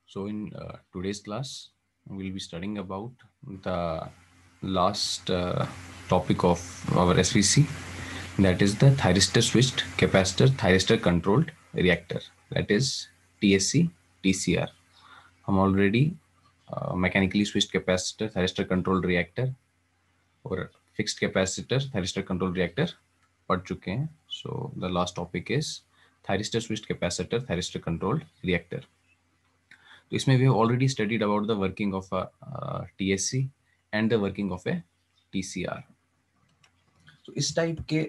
So in today's class, we'll be studying about the last topic of our SVC, that is the thyristor switched capacitor thyristor controlled reactor, that is TSC TCR. हम already mechanically switched capacitor thyristor controlled reactor और fixed capacitor thyristor controlled reactor पढ़ चुके हैं. So the last topic is thyristor switched capacitor thyristor controlled reactor. तो इसमें we have already studied about the working of a TSC and the working of a TCR. तो इस type के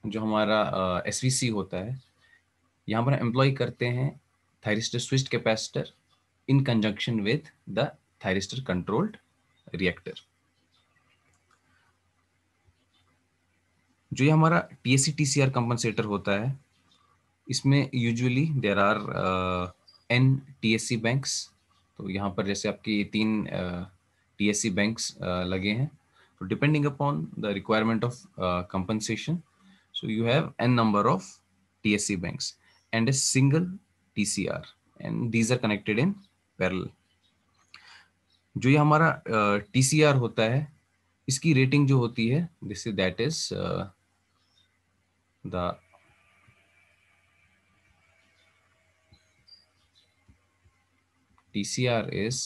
जो हमारा एसवीसी होता है, यहाँ पर एम्प्लॉय करते हैं thyristor switched capacitor in conjunction with the thyristor controlled reactor. जो ये हमारा टीएससी टीसीआर कंपनसेटर होता है, इसमें usually there are n TSC banks. तो यहाँ पर जैसे आपके तीन टीएससी बैंक्स लगे हैं. तो depending upon the requirement of compensation, so you have n number of TSC banks and a single TCR, and these are connected in parallel. जो ये हमारा TCR होता है, इसकी रेटिंग जो होती है, this is that is the TCR is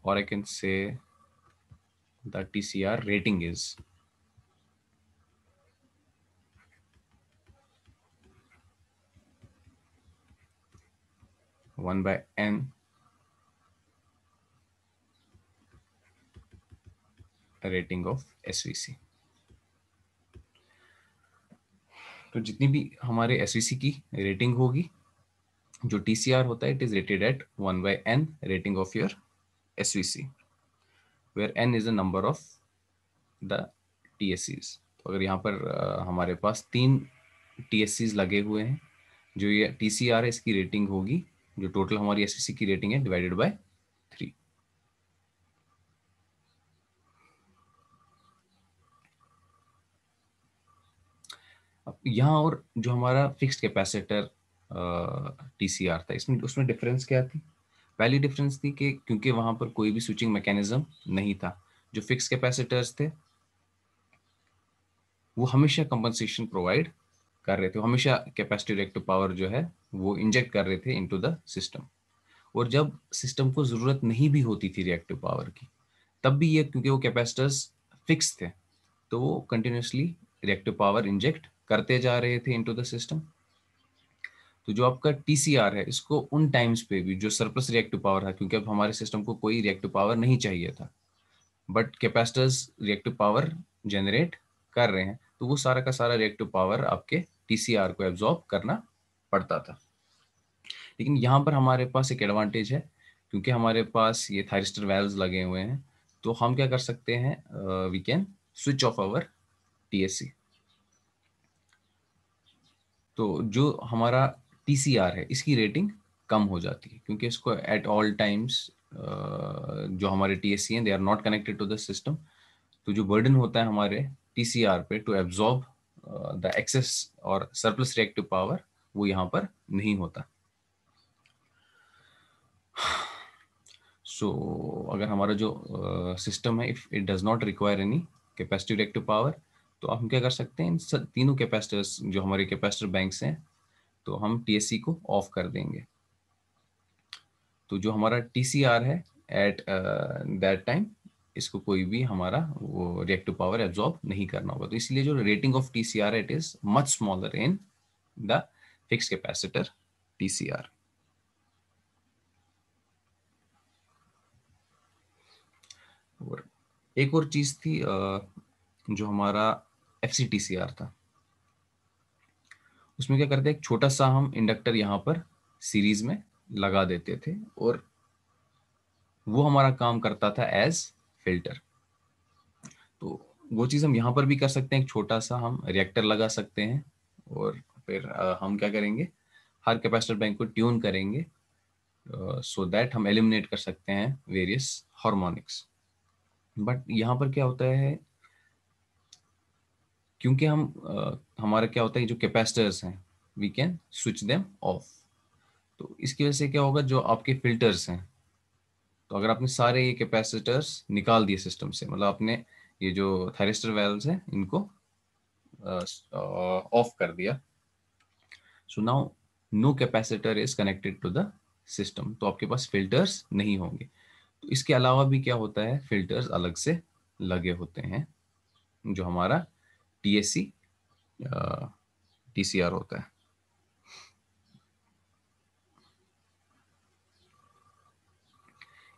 or I can say the TCR rating is one by n rating of SVC. तो जितनी भी हमारे SVC की रेटिंग होगी, जो TCR होता है, it is rated eight 1 by n rating of your SVC, where n is the number of the TSCs. तो अगर यहाँ पर हमारे पास तीन TSCs लगे हुए हैं, जो ये TCR है, इसकी रेटिंग होगी, जो टोटल हमारी SVC की रेटिंग है, डिवाइडेड बाय 3. अब यहाँ और जो हमारा फिक्स्ड कैपेसिटर TCR था, इसमें उसमें डिफरेंस क्या थी? पहली डिफरेंस थी कि क्योंकि वहां पर कोई भी स्विचिंग मैकेनिज्म नहीं था, जो फिक्स कैपेसिटर्स थे वो हमेशा कंपनसेशन प्रोवाइड कर रहे थे, हमेशा कैपेसिटिव रिएक्टिव पावर जो है वो इंजेक्ट कर रहे थे इनटू द सिस्टम. और जब सिस्टम को जरूरत नहीं भी होती थी रिएक्टिव पावर की, तब भी ये क्योंकि वो कैपेसिटर्स फिक्स थे, तो वो कंटिन्यूसली रिएक्टिव पावर इंजेक्ट करते जा रहे थे इनटू द सिस्टम. तो जो आपका टीसीआर है, इसको उन टाइम्स पे भी जो सरप्लस रिएक्टिव पावर है, क्योंकि अब हमारे सिस्टम को कोई रिएक्टिव पावर नहीं चाहिए था, but capacitors reactive power generate कर रहे हैं, तो वो सारा का सारा रिएक्टिव पावर आपके टीसीआर को एब्जॉर्ब करना पड़ता था. लेकिन यहाँ पर हमारे पास एक एडवांटेज है, क्योंकि हमारे पास ये थायरिस्टर वाल्व्स लगे हुए हैं, तो हम क्या कर सकते हैं, we can switch off our TSC. तो जो हमारा टीसीआर है, इसकी रेटिंग कम हो जाती है, क्योंकि इसको एट ऑल टाइम्स जो हमारे टीएससी हैं, they are not connected to the system. तो जो बर्डन होता है हमारे टीसीआर पे टू एब्जॉर्ब द एक्सेस और सरप्लस रिएक्टिव पावर, वो यहाँ पर नहीं होता. सो अगर हमारा जो सिस्टम है, if it does not require any capacitive reactive power, तो हम क्या कर सकते हैं, इन तीनों कैपेसिटर्स जो हमारे कैपेसिटर बैंक्स हैं, तो हम टीएससी को ऑफ कर देंगे. तो जो हमारा टीसीआर है, एट दैट टाइम इसको कोई भी हमारा वो रिएक्टिव पावर एब्जॉर्ब नहीं करना होगा. तो इसलिए जो rating of TCR, it is much smaller in the fixed capacitor TCR. और एक और चीज थी, जो हमारा एफसीटीसीआर था, उसमें क्या करते हैं, एक छोटा सा हम इंडक्टर यहाँ पर सीरीज में लगा देते थे, और वो हमारा काम करता था एज फिल्टर. तो वो चीज़ हम यहाँ पर भी कर सकते हैं, एक छोटा सा हम रिएक्टर लगा सकते हैं, और फिर हम क्या करेंगे, हर कैपेसिटर बैंक को ट्यून करेंगे, सो दैट हम एलिमिनेट कर सकते हैं वेरियस हार्मोनिक्स. बट यहाँ पर क्या होता है, क्योंकि हम हमारा क्या होता है, जो कैपेसिटर्स हैं, we can switch them off. तो इसकी वजह से क्या होगा, जो आपके फिल्टर्स हैं, तो अगर आपने सारे ये कैपेसिटर्स निकाल दिए सिस्टम से, मतलब आपने ये जो थायरिस्टर वेल्व्स हैं इनको ऑफ कर दिया, so now no capacitor is connected to the system, तो आपके पास फिल्टर्स नहीं होंगे। तो इसके अलावा भी क्या होता है, फिल्टर्स अलग से लगे होते हैं, जो हमारा टीएससी टीसीआर होता है।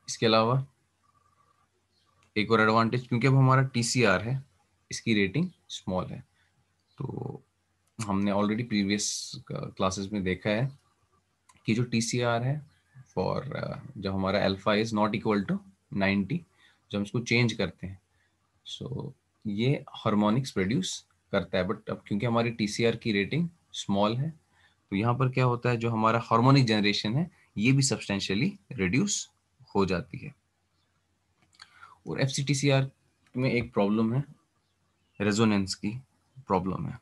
इसके अलावा एक और एडवांटेज, क्योंकि अब हमारा टीसीआर है, इसकी रेटिंग स्मॉल है, तो हमने ऑलरेडी प्रीवियस क्लासेस में देखा है कि जो टीसीआर है फॉर जब हमारा alpha is not equal to 90, जब हम इसको चेंज करते हैं, सो ये हार्मोनिक्स प्रोड्यूस करता है। बट अब क्योंकि हमारी टीसीआर की रेटिंग स्मॉल है, तो यहाँ पर क्या होता है, जो हमारा हार्मोनिक जनरेशन है ये भी सब्सटेंशियली रिड्यूस हो जाती है। और एफसीटीसीआर में एक प्रॉब्लम है, रेजोनेंस की प्रॉब्लम है।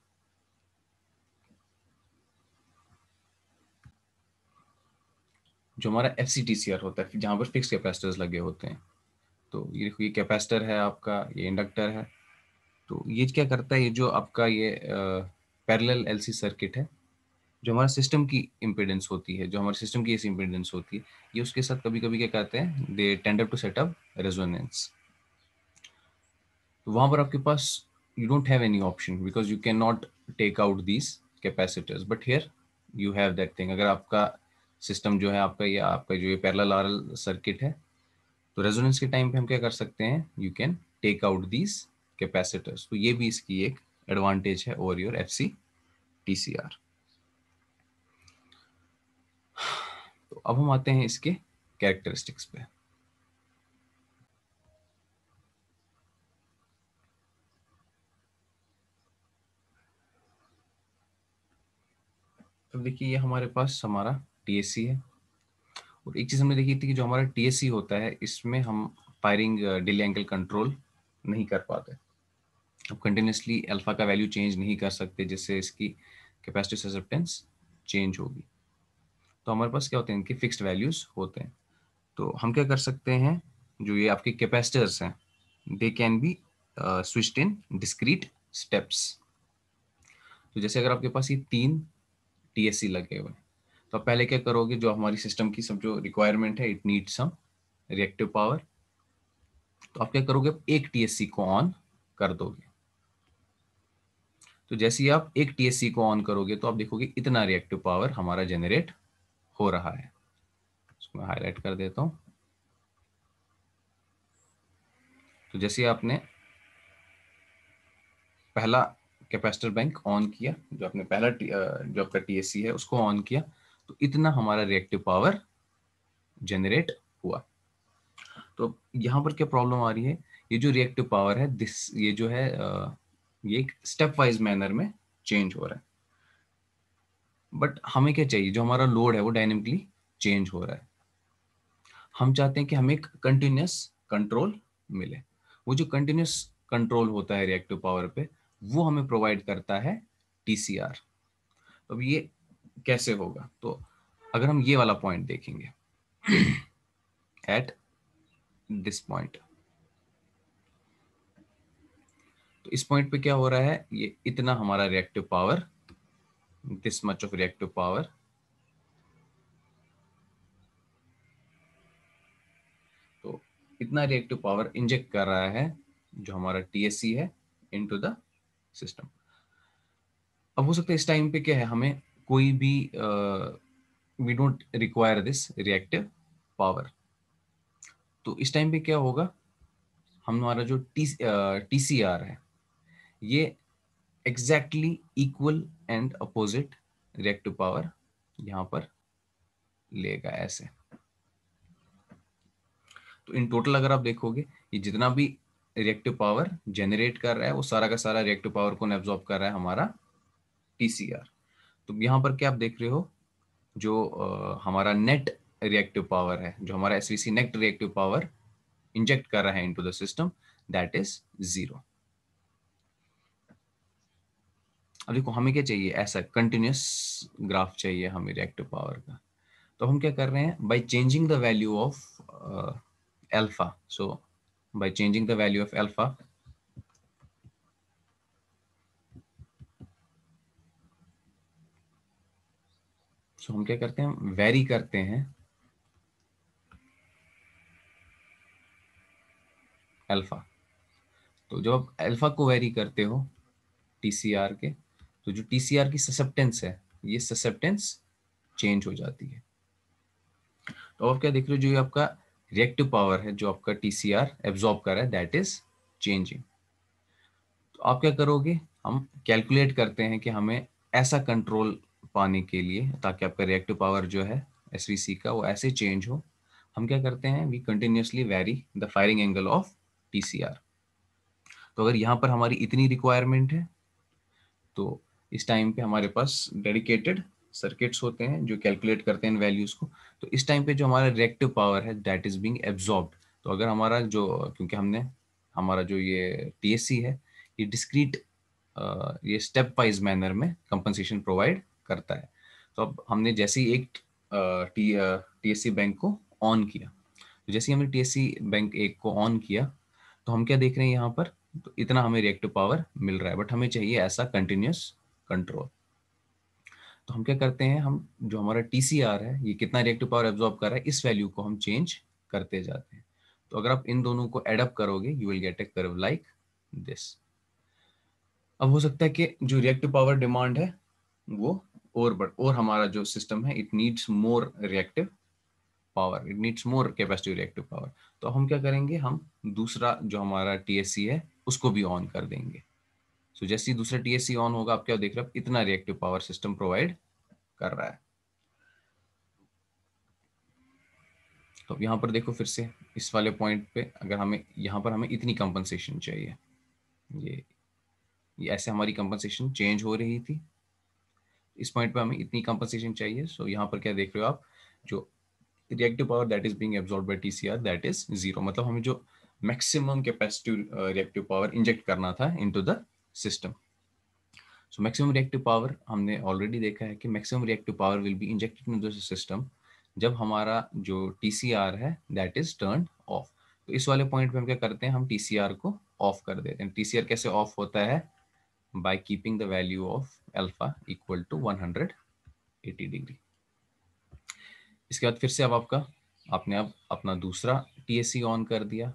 जो हमारा एफसीटीसीआर होता है, जहाँ पर फिक्स कैपेसिटर्स लगे होते हैं, तो ये देखो, ये कैपेसिटर है आपका, ये इंडक्टर है, तो ये क्या करता है, ये जो आपका ये पैरेलल एलसी सर्किट है, जो हमारा सिस्टम की इम्पीडेंस होती है, जो हमारे सिस्टम की ऐसी इम्पीडेंस होती है, ये उसके साथ कभी कभी क्या कहते हैं, they tend to set up resonance. तो वहां पर आपके पास you don't have any option because you can not take out these capacitors, but here you have that thing. अगर आपका सिस्टम जो है आपका, ये आपका जो ये पैरेलल आरएल सर्किट है, तो रेजोनेंस के टाइम पे हम क्या कर सकते हैं, you can take out these capacitors. तो ये भी इसकी एक एडवांटेज है ओवर योर एफसी टीसीआर। तो अब हम आते हैं इसके कैरेक्टरिस्टिक्स पे। तो देखिए, ये हमारे पास हमारा टीएससी है, और एक चीज़ हमने देखी थी कि जो हमारा टीएससी होता है, इसमें हम फायरिंग डिले एंगल कंट्रोल नहीं कर पाते। अब कंटिन्यूसली अल्फा का वैल्यू चेंज नहीं कर सकते, जिससे इसकी कैपेसिटिव ससेप्टेंस चेंज होगी। तो हमारे पास क्या होते हैं, इनके फिक्स्ड वैल्यूज होते हैं। तो हम क्या कर सकते हैं, जो ये आपके कैपेसिटर्स हैं, they can be switched in discrete steps. तो जैसे अगर आपके पास ये 3 टीएससी लगे हुए हैं, तो आप पहले क्या करोगे, जो हमारी सिस्टम की सब जो रिक्वायरमेंट है, it need some reactive power, तो आप क्या करोगे, एक टीएससी को ऑन कर दोगे। तो जैसे ही आप एक टीएससी को ऑन करोगे, तो आप देखोगे इतना रिएक्टिव पावर हमारा जनरेट हो रहा है। इसको मैं हाईलाइट कर देता हूं। तो जैसे आपने पहला कैपेसिटर बैंक ऑन किया, जो आपने पहला जो आपका टीएससी है उसको ऑन किया, तो इतना हमारा रिएक्टिव पावर जनरेट हुआ। तो यहाँ पर क्या प्रॉब्लम आ रही है, ये जो रिएक्टिव पावर है, दिस ये जो है ये एक स्टेप वाइज मैनर में चेंज हो रहा है। बट हमें क्या चाहिए, जो हमारा लोड है वो डायनेमिकली चेंज हो रहा है। हम चाहते हैं कि हमें एक कंटिन्यूस कंट्रोल मिले। वो जो कंटिन्यूस कंट्रोल होता है रिएक्टिव पावर पे, वो हमें प्रोवाइड करता है टीसीआर। अब ये कैसे होगा, तो अगर हम ये वाला पॉइंट देखेंगे एट दिस पॉइंट, तो इस पॉइंट पे क्या हो रहा है, ये इतना हमारा reactive power, this much of reactive power, तो इतना रिएक्टिव पावर इंजेक्ट कर रहा है जो हमारा टीएससी है इनटू द सिस्टम। अब हो सकता है इस टाइम पे क्या है, हमें कोई भी we don't require this reactive power. तो इस टाइम पे क्या होगा, हमारा जो टीसीआर है, ये exactly equal and opposite reactive power यहाँ पर लेगा ऐसे। तो इन टोटल अगर आप देखोगे, ये जितना भी रिएक्टिव पावर जनरेट कर रहा है, वो सारा का सारा रिएक्टिव पावर को एब्जॉर्ब कर रहा है हमारा टीसीआर। तो यहाँ पर क्या आप देख रहे हो, जो हमारा नेट रिएक्टिव पावर है, जो हमारा SVC net reactive power inject कर रहा है into the system, that is 0। अब देखो हमें क्या चाहिए, ऐसा कंटिन्यूस ग्राफ चाहिए हमें रिएक्टिव पावर का। तो हम क्या कर रहे हैं, by changing the value of alpha, so by changing the value of alpha, so हम क्या करते हैं, वेरी करते हैं अल्फा। तो जब आप अल्फा को वेरी करते हो टीसीआर के, तो जो टीसीआर की ससेप्टेंस है, ये ससेप्टेंस चेंज हो जाती है। तो आप क्या देख रहे हो, जो ये आपका रिएक्टिव पावर है जो आपका टीसीआर एब्जॉर्ब कर रहा है, दैट इज चेंजिंग। तो आप क्या करोगे, हम कैलकुलेट करते हैं कि हमें ऐसा कंट्रोल पाने के लिए, ताकि आपका रिएक्टिव पावर जो है एसवीसी का वो ऐसे चेंज हो, हम क्या करते हैं, we continuously vary the firing angle of TCR. तो अगर यहाँ पर हमारी इतनी रिक्वायरमेंट है, तो इस टाइम पे हमारे पास डेडिकेटेड सर्किट्स होते हैं जो कैलकुलेट करते हैं इन वैल्यूज को। तो इस टाइम पे जो हमारा रिएक्टिव पावर है दैट इज बीइंग एब्जॉर्ब्ड। तो अगर हमारा जो, क्योंकि हमने हमारा जो ये टीएससी है, ये डिस्क्रीट, ये स्टेप वाइज मैनर में कंपनसेशन प्रोवाइड करता है। तो अब हमने जैसे ही एक टीएससी बैंक को ऑन किया, तो जैसे ही हमने टीएससी बैंक एक को ऑन किया, तो हम क्या देख रहे हैं यहाँ पर, तो इतना हमें रिएक्टिव पावर मिल रहा है, बट हमें चाहिए ऐसा कंटिन्यूस कंट्रोल। तो हम क्या करते हैं, हम जो हमारा टीसीआर है ये कितना रिएक्टिव पावर एब्जॉर्ब कर रहा है, इस वैल्यू को हम चेंज करते जाते हैं। तो अगर आप इन दोनों को एड अप करोगे, you will get A curve like this. अब हो सकता है कि जो रिएक्टिव पावर डिमांड है वो और हमारा जो सिस्टम है it needs more reactive power, it needs more capacitive reactive power. तो हम क्या करेंगे, हम दूसरा जो हमारा टीएससी है उसको भी ऑन कर देंगे। सो जैसे ही दूसरा टीएससी ऑन होगा, आप क्या देख रहे हो, इतना रिएक्टिव पावर सिस्टम प्रोवाइड कर रहा है। तो यहाँ पर देखो फिर से इस वाले पॉइंट पे, अगर हमें यहाँ पर हमें इतनी कंपनसेशन चाहिए, ये ये ऐसे हमारी कंपनसेशन चेंज हो रही थी, इस पॉइंट पे हमें इतनी कंपनसेशन चाहिए। सो यहाँ पर क्या देख रहे हो आप, जो reactive power that is being absorbed bye TCR that is zero, मतलब हमें जो maximum capacitive reactive power inject करना था into the system. So maximum reactive power हमने ऑलरेडी देखा है कि maximum reactive power will be injected into the system जब हमारा जो टीसीआर है दैट इज टर्न ऑफ। तो इस वाले पॉइंट पे हम क्या करते हैं, हम टीसीआर को ऑफ कर देते हैं। टीसीआर कैसे ऑफ होता है, by keeping the value of alpha equal to 180 degree. इसके बाद फिर से अब आपका, आपने अब अपना दूसरा टीएससी ऑन कर दिया।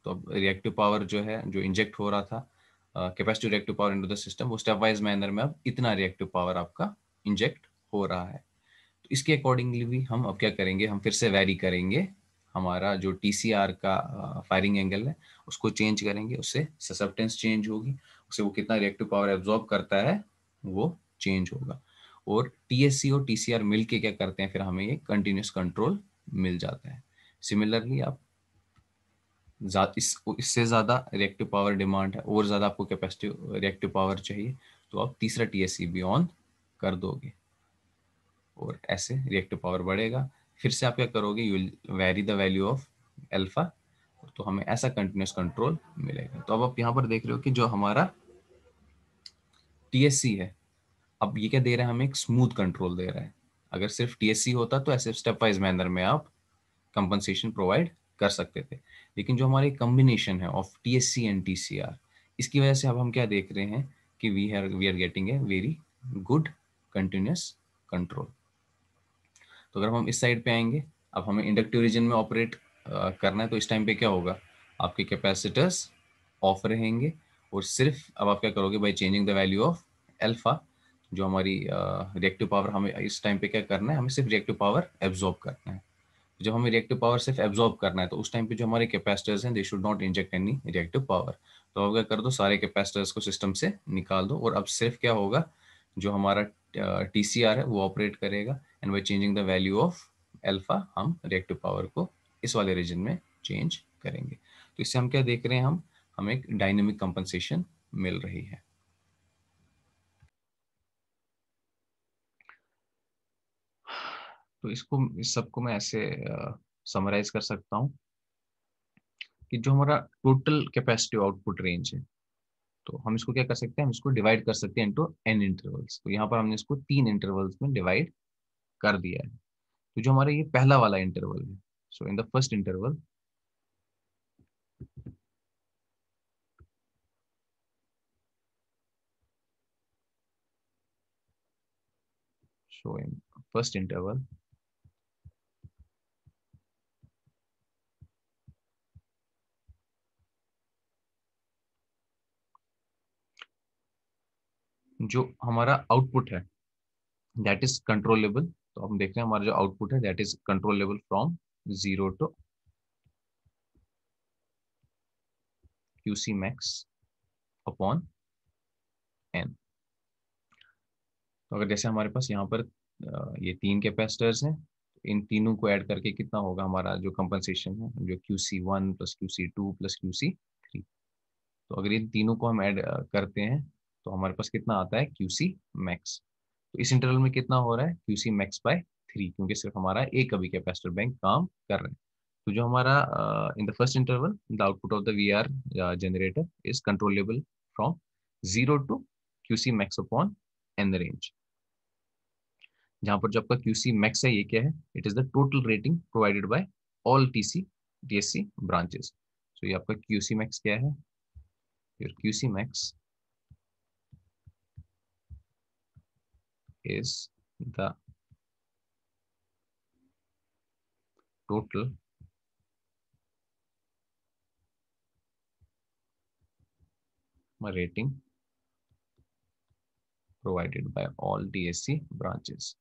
तो अब रिएक्टिव पावर जो है, जो इंजेक्ट हो रहा था capacitive reactive power into the system, वो स्टेप वाइज मैनर में अब इतना रिएक्टिव पावर आपका इंजेक्ट हो रहा है। तो इसके अकॉर्डिंगली भी हम अब क्या करेंगे, हम फिर से वेरी करेंगे हमारा जो टीसीआर का फायरिंग एंगल है उसको चेंज करेंगे, उससे ससेप्टेंस चेंज होगी, उससे वो कितना रिएक्टिव पावर एब्जॉर्ब करता है वो चेंज होगा। और टीएससी और टीसीआर मिलके क्या करते हैं, फिर हमें ये कंटिन्यूस कंट्रोल मिल जाता है। सिमिलरली आप इससे ज़्यादा रिएक्टिव पावर डिमांड है और ज़्यादा आपको कैपेसिटिव रिएक्टिव पावर चाहिए, तो आप तीसरा टीएससी भी ऑन कर दोगे और ऐसे रिएक्टिव पावर बढ़ेगा। फिर से आप क्या करोगे, you will very the value of alpha, तो हमें ऐसा कंटिन्यूस कंट्रोल मिलेगा। तो अब आप यहाँ पर देख रहे हो कि जो हमारा टीएससी है, अब ये क्या दे रहा है, हमें एक स्मूथ कंट्रोल दे रहा है। अगर सिर्फ टीएससी होता तो ऐसे स्टेप वाइज मैनर में आप कंपनसेशन प्रोवाइड कर सकते थे, लेकिन जो हमारे कॉम्बिनेशन है ऑफ टीएससी एंड टीसीआर, इसकी वजह से अब हम क्या देख रहे हैं कि we are getting a very good continuous control. तो अगर हम इस साइड पे आएंगे, अब हमें इंडक्टिव रीजन में ऑपरेट करना है, तो इस टाइम पे क्या होगा, आपके कैपेसिटर्स ऑफ रहेंगे और सिर्फ अब आप क्या करोगे, bye changing the value of alpha, जो हमारी रिएक्टिव पावर, हमें इस टाइम पे क्या करना है, हमें सिर्फ रिएक्टिव पावर एब्जॉर्ब करना है। जब हमें रिएक्टिव पावर सिर्फ एब्जॉर्ब करना है, तो उस टाइम पे जो हमारे कैपेसिटर्स हैं they should not inject any reactive power. तो अब क्या कर दो, सारे कैपेसिटर्स को सिस्टम से निकाल दो और अब सिर्फ क्या होगा, जो हमारा टीसीआर है वो ऑपरेट करेगा, and bye changing the value of alpha हम रिएक्टिव पावर को इस वाले रीजन में चेंज करेंगे। तो इससे हम क्या देख रहे हैं, हम हमें एक डायनेमिक कंपनसेशन मिल रही है। तो इस सबको मैं ऐसे समराइज कर सकता हूँ कि जो हमारा टोटल कैपेसिटी आउटपुट रेंज है, तो हम इसको क्या कर सकते हैं, हम इसको डिवाइड कर सकते हैं इनटू n इंटरवल्स। तो यहाँ पर हमने इसको 3 इंटरवल्स में डिवाइड कर दिया है। तो जो हमारा ये पहला वाला इंटरवल है, so in the first interval so in first interval जो हमारा आउटपुट है दैट इज कंट्रोलेबल। तो हम देख रहे हैं हमारा जो आउटपुट है that is controllable from 0 to QC max upon n। तो अगर जैसे हमारे पास यहाँ पर ये 3 कैपेसिटर्स हैं, इन तीनों को ऐड करके कितना होगा हमारा जो कंपनसेशन है, जो QC1 plus QC2 plus QC3। तो अगर इन तीनों को हम ऐड करते हैं तो हमारे पास कितना आता है QC max। तो इस इंटरवल में कितना हो रहा है QC max बाय 3, क्योंकि सिर्फ हमारा एक अभी कैपेसिटर बैंक काम कर रहे हैं। तो जो हमारा in the first interval the output of the VR generator is controllable from 0 to QC max upon n range. जहां पर जो आपका QC max है ये क्या है, it is the total rating provided by all TSC branches. So ये आपका QC max क्या है, your QC max is the total rating provided by all DSC branches।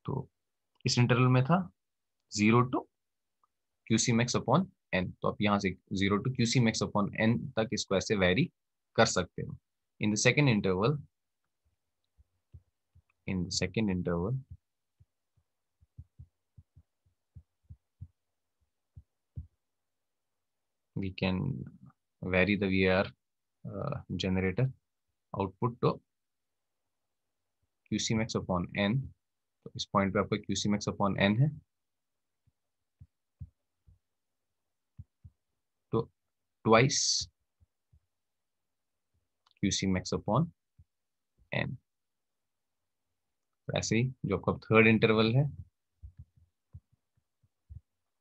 तो इस इंटरवल में था 0 to QC max upon n। तो आप यहाँ से 0 to QC max upon n तक इसको ऐसे वेरी कर सकते हो। In the second interval we can vary the VR generator output to QC max upon n। तो इस पॉइंट पे आपका QC max अपॉन n है, तो twice QC max upon n। ऐसे ही जो आपका थर्ड इंटरवल है,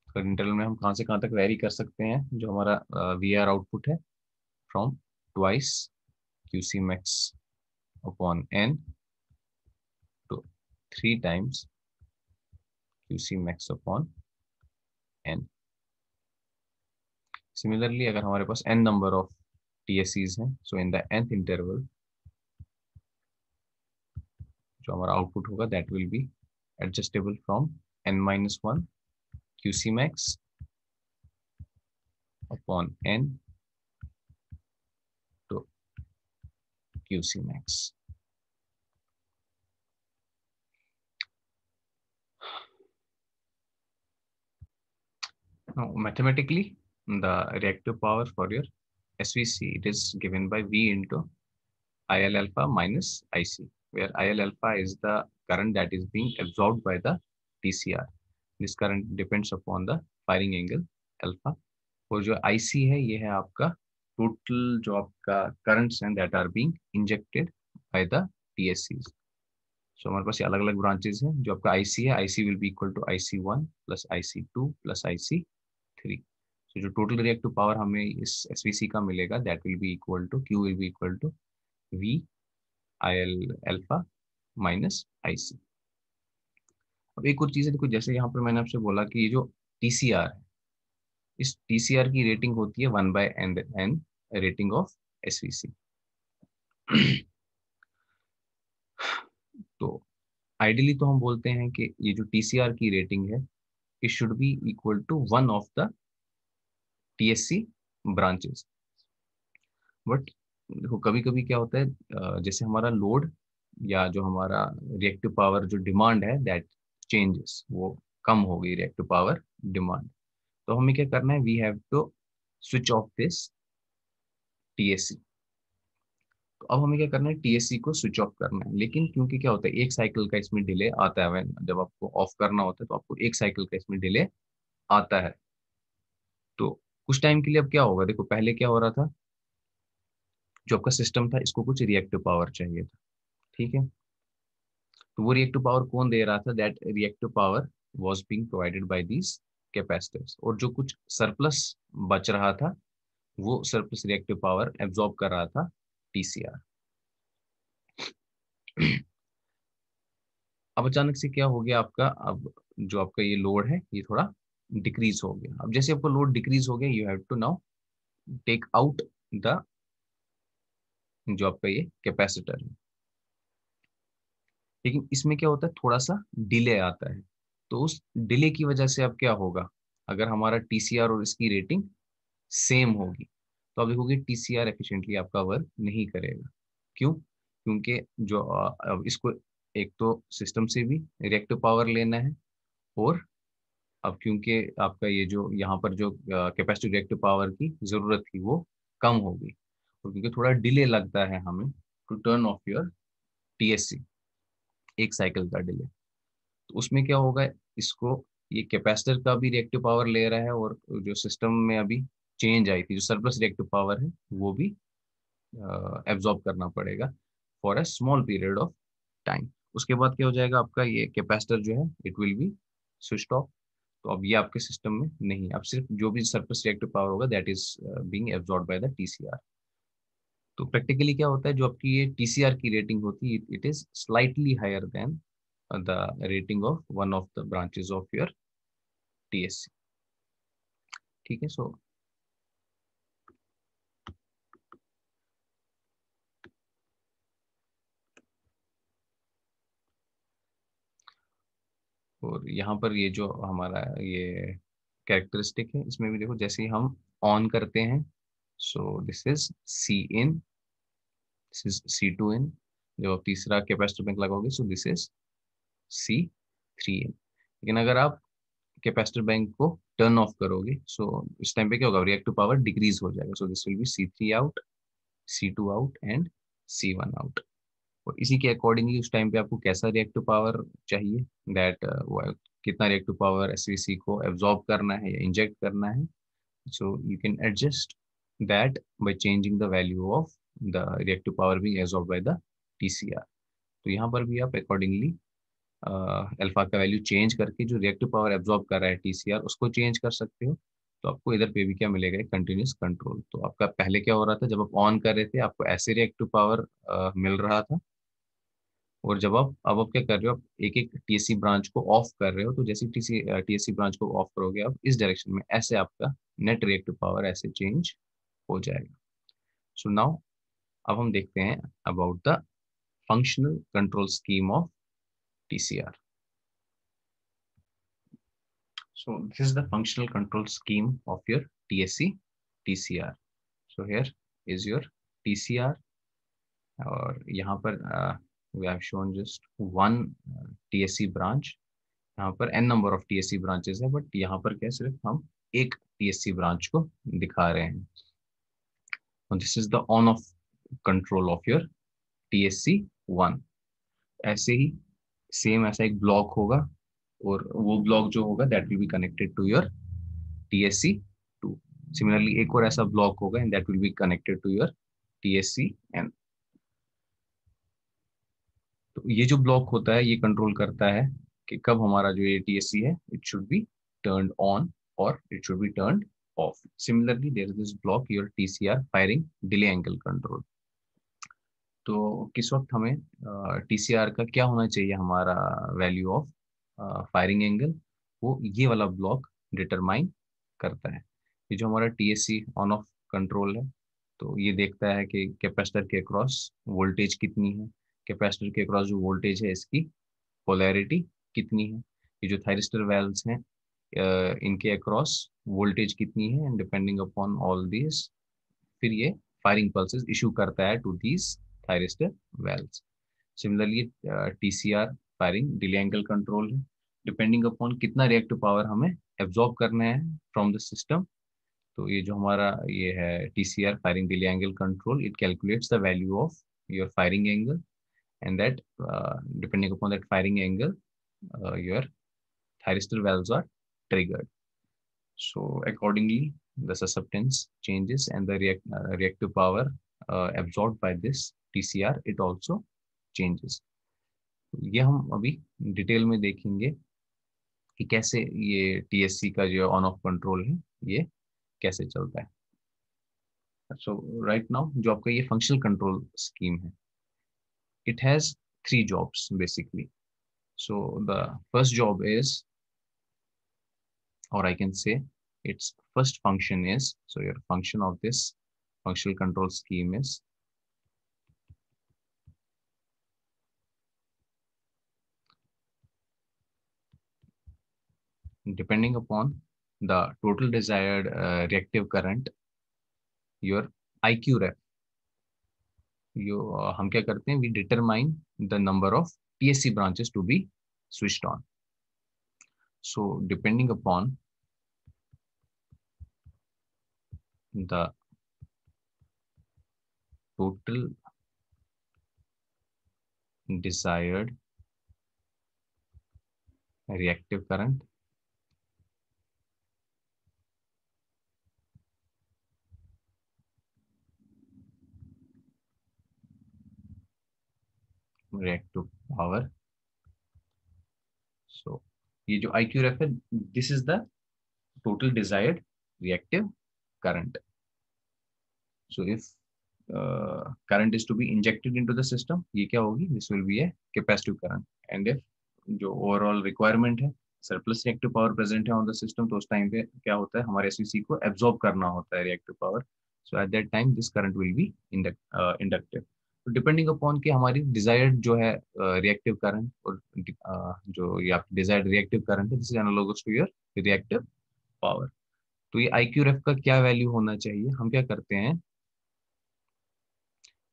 थर्ड इंटरवल में हम कहाँ से कहाँ तक वेरी कर सकते हैं जो हमारा VR आउटपुट है, from twice QC max upon n to 3 times QC max upon n। Similarly अगर हमारे पास n नंबर ऑफ TSCs हैं, सो इन द nth इंटरवल जो हमारा आउटपुट होगा that will B adjustable from n-1 QC max upon n to QC max। Now, mathematically, the reactive power for your SVC, it is given by V into IL alpha minus IC, where IL alpha is the current that is being absorbed by the TCR. This current depends upon the firing angle alpha। और जो IC है ये है आपका total जो आपका currents हैं that are being injected by the TSCs। सो हमारे पास ये अलग अलग ब्रांचेस हैं। जो आपका IC है, IC will be equal to IC1 plus IC2 plus IC3। So जो टोटल रिएक्टिव पावर हमें इस SVC का मिलेगा that will be equal to Q will be equal to V IL alpha minus IC। अब एक और चीज है, देखो जैसे यहाँ पर मैंने आपसे बोला कि ये जो TCR है, इस TCR की रेटिंग होती है 1/n रेटिंग ऑफ SVC। तो आइडियली तो हम बोलते हैं कि ये जो TCR की रेटिंग है it should be equal to one of the TSC branches। But देखो कभी कभी क्या होता है, जैसे हमारा लोड या जो हमारा रिएक्टिव पावर जो डिमांड है दैट चेंजेस, वो कम हो गई रिएक्टिव पावर डिमांड। तो हमें क्या करना है, we have to switch off this TSC। तो अब हमें क्या करना है, टीएससी को स्विच ऑफ करना है। लेकिन क्योंकि क्या होता है, एक साइकिल का इसमें डिले आता है, जब आपको ऑफ करना होता है तो आपको एक साइकिल का इसमें डिले आता है। तो कुछ टाइम के लिए अब क्या होगा, देखो पहले क्या हो रहा था, जो आपका सिस्टम था इसको कुछ रिएक्टिव पावर चाहिए था, ठीक है। तो वो रिएक्टिव पावर कौन दे रहा था, that reactive power was being provided by these capacitors. और जो कुछ सरप्लस बच रहा था, वो सरप्लस रिएक्टिव पावर एब्जॉर्ब कर रहा था टीसीआर। अब अचानक से क्या हो गया आपका, अब जो आपका ये लोड है ये थोड़ा डिक्रीज हो गया। अब जैसे आपको लोड डिक्रीज हो गया, you have to now take out the, जो आपका ये कैपेसिटर है। लेकिन इसमें क्या होता है, थोड़ा सा डिले आता है। तो उस डिले की वजह से अब क्या होगा, अगर हमारा टीसीआर और इसकी रेटिंग सेम होगी तो आप देखोगे टीसीआर एफिशिएंटली आपका वर्क नहीं करेगा। क्यों, क्योंकि जो अब इसको एक तो सिस्टम से भी रिएक्टिव पावर लेना है, और अब क्योंकि आपका ये जो यहाँ पर जो कैपेसिटिव रिएक्टिव पावर की जरूरत थी वो कम हो गई, और क्योंकि थोड़ा डिले लगता है हमें to turn off your TSC, एक साइकिल का डिले, तो उसमें क्या होगा, इसको ये कैपेसिटर का भी रिएक्टिव पावर ले रहा है, और जो सिस्टम में अभी चेंज आई थी, जो सरप्लस रिएक्टिव पावर है वो भी एब्जॉर्ब करना पड़ेगा for a small period of time. उसके बाद क्या हो जाएगा, आपका ये कैपेसिटर जो है it will be switched off. तो अब ये आपके सिस्टम में नहीं, अब सिर्फ जो भी सरप्लस रिएक्टिव पावर होगा that is being absorb by the TCR. तो प्रैक्टिकली क्या होता है, जो आपकी ये टीसीआर की रेटिंग होती है, it is slightly higher than the rating of one of the branches of your TSC, ठीक है। सो और यहाँ पर ये जो हमारा ये कैरेक्टरिस्टिक है, इसमें भी देखो जैसे ही हम ऑन करते हैं, so this is C in, this is C two in. जब आप तीसरा कैपेसिटर बैंक लगाओगे, so this is C three in. लेकिन अगर आप कैपेसिटर बैंक को टर्न ऑफ करोगे, सो इस टाइम पे क्या होगा, रिएक्टिव पावर डिक्रीज हो जाएगा। So this will be C three out, C two out and C one out. और इसी के अकॉर्डिंगली उस टाइम पे आपको कैसा रिएक्टिव पावर चाहिए, दैट कितना रिएक्टिव पावर एसवीसी को एब्जॉर्ब करना है या इंजेक्ट करना है, so you can adjust that by changing the value of the reactive power being absorb by the TCR. तो यहाँ पर भी आप अकॉर्डिंगली अल्फा का वैल्यू चेंज करके जो रिएक्टिव पावर एब्जॉर्ब कर रहा है टीसीआर उसको चेंज कर सकते हो। तो आपको इधर पे भी क्या मिलेगा, कंटिन्यूस कंट्रोल। तो आपका पहले क्या हो रहा था, जब आप ऑन कर रहे थे आपको ऐसे रिएक्टिव पावर मिल रहा था, और जब आप अब आप क्या कर रहे हो, आप एक एक टीएससी ब्रांच को ऑफ कर रहे हो, तो जैसे टीएससी ब्रांच को ऑफ करोगे आप इस डायरेक्शन में, ऐसे आपका नेट रिएक्टिव पावर ऐसे चेंज हो जाएगा। सो नाउ अब हम देखते हैं about the functional control scheme of TCR. So this is the functional control scheme of your TSC TCR. So here is your TCR, और यहाँ पर we have shown just one TSC branch. यहाँ पर n number of TSC branches है, but यहाँ पर क्या सिर्फ हम एक TSC branch को दिखा रहे हैं। और this is the on off control of your TSC 1। ऐसे ही सेम ऐसा एक ब्लॉक होगा, और वो ब्लॉक जो होगा that will be connected to your TSC 2। Similarly एक और ऐसा ब्लॉक होगा and that will be connected to your TSC N। तो ये जो ब्लॉक होता है ये कंट्रोल करता है कि कब हमारा जो ये TSC है it should be turned on और it should be turned off. Similarly there is this block your TCR firing delay angle control. तो किस वक्त हमें TCR का क्या होना चाहिए, हमारा वैल्यू ऑफ फायरिंग एंगल, वो ये वाला ब्लॉक डिटरमाइन करता है। ये जो हमारा TSC ऑन ऑफ कंट्रोल है, तो ये देखता है कि कैपेसिटर के अक्रॉस वोल्टेज कितनी है, कैपेसिटर के अक्रॉस जो वोल्टेज है इसकी पोलैरिटी कितनी है, ये जो थायरिस्टर वेल्व्स हैं इनके अक्रॉस वोल्टेज कितनी है, and depending upon all this फिर ये फायरिंग पल्सेस इशू करता है to these thyristor valves. Similarly TCR firing delay angle control है, डिपेंडिंग अपॉन कितना रिएक्टिव पावर हमें एब्जॉर्ब करना है फ्रॉम द सिस्टम। तो ये जो हमारा ये है TCR firing delay angle control, it calculates the value of your firing angle, and that depending upon that firing angle, your thyristor valves are triggered. So accordingly, the susceptance changes and the reactive power absorbed by this TCR, it also changes. ये हम अभी detail में देखेंगे कि कैसे ये TSC का जो ऑन ऑफ कंट्रोल है ये कैसे चलता है. So right now जो आपका ये फंक्शनल कंट्रोल स्कीम है, it has 3 jobs basically. So the first job is, or I can say its first function is, so your function of this functional control scheme is depending upon the total desired reactive current, your IQ ref, हम क्या करते हैं, we determine the number of TSC branches to be switched on. So depending upon the total desired reactive current, reactive power. So ये जो IQ ref है, this is the total desired reactive current. So if current is to be injected into the system, ये क्या होगी, this will be a capacitive current. And if जो overall requirement है, surplus reactive power present है on the system, तो उस time पे क्या होता है, हमारे SVC को absorb करना होता है reactive power. So at that time this current will be inductive. तो डिपेंडिंग अपॉन कि हमारी डिजायर्ड जो है रिएक्टिव करंट, और जो ये आप डिजायर्ड रिएक्टिव करंट है, this is analogous to your reactive power. तो ये IQ रेफ का क्या वैल्यू होना चाहिए, हम क्या करते हैं,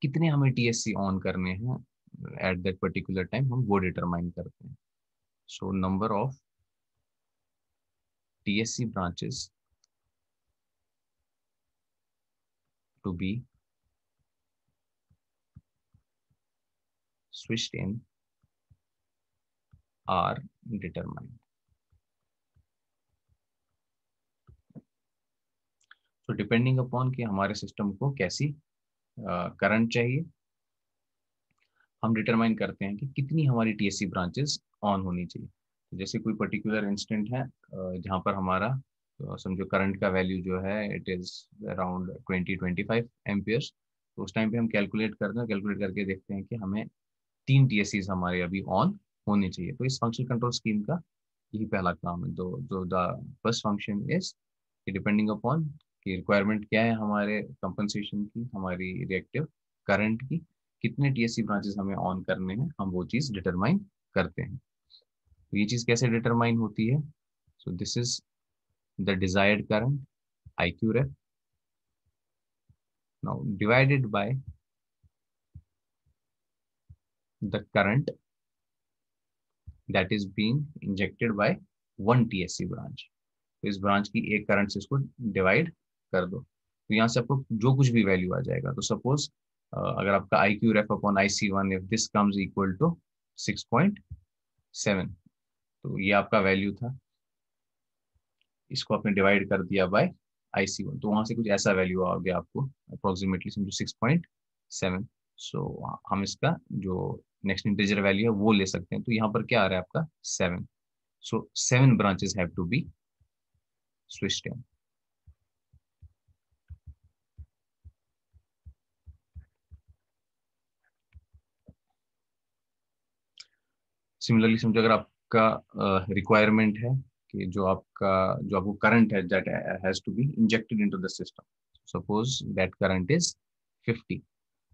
कितने हमें TSC ऑन करने हैं एट दैट पर्टिकुलर टाइम, हम वो डिटरमाइन करते हैं. So number of TSC branches to be switched in are determined. So depending upon कि हमारे सिस्टम को कैसी करंट चाहिए, हम डिटरमाइन करते हैं कि कितनी हमारी TSC ब्रांचेस ऑन होनी चाहिए. तो जैसे कोई पर्टिकुलर इंस्टेंट है जहाँ पर हमारा समझो करंट का वैल्यू जो है इट इज अराउंड 20-25 एम्पियर्स. तो उस टाइम पे हम कैलकुलेट करते हैं, कैलकुलेट करके देखते हैं कि हमें 3 TSCs हमारे अभी ऑन होने चाहिए. तो इस फंक्शनल कंट्रोल स्कीम का यही पहला काम है. तो जो the first function is depending upon कि रिक्वायरमेंट क्या है हमारे कंपनसेशन की, हमारी रिएक्टिव करंट की, कितने TSC ब्रांचेस हमें ऑन करने हैं, हम वो चीज डिटरमाइन करते हैं. तो ये चीज कैसे डिटरमाइन होती है, सो this is the desired current IQ ref now divided by the current that is being injected by one TSC branch. तो इस ब्रांच की एक करंट से इसको डिवाइड कर दो, तो यहाँ से आपको जो कुछ भी वैल्यू आ जाएगा. तो सपोज अगर आपका IQ ref upon IC1 if this comes equal to 6.7, तो ये आपका वैल्यू था, इसको आपने डिवाइड कर दिया बाय IC1, तो वहां से कुछ ऐसा वैल्यू आ गया आपको अप्रोक्सीमेटली समझो 6.7. सो हम इसका जो नेक्स्ट इंटीजर वैल्यू है वो ले सकते हैं. तो यहाँ पर क्या आ रहा है आपका 7. So 7 branches have to be switched in. Similarly समझो अगर आपका रिक्वायरमेंट है कि जो आपको करंट है that has to be injected into the system, suppose that current is 50,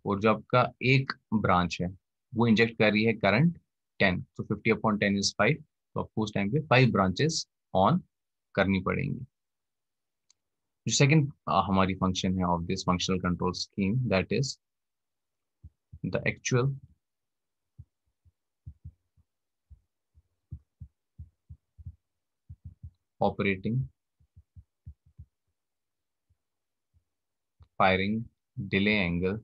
और जो आपका एक ब्रांच है वो इंजेक्ट कर रही है करंट 10, तो 50/10 इज 5. तो आपको उस टाइम पे 5 ब्रांचेस ऑन करनी पड़ेंगी. जो सेकंड हमारी फंक्शन है of this functional control scheme, that is the actual operating firing delay angle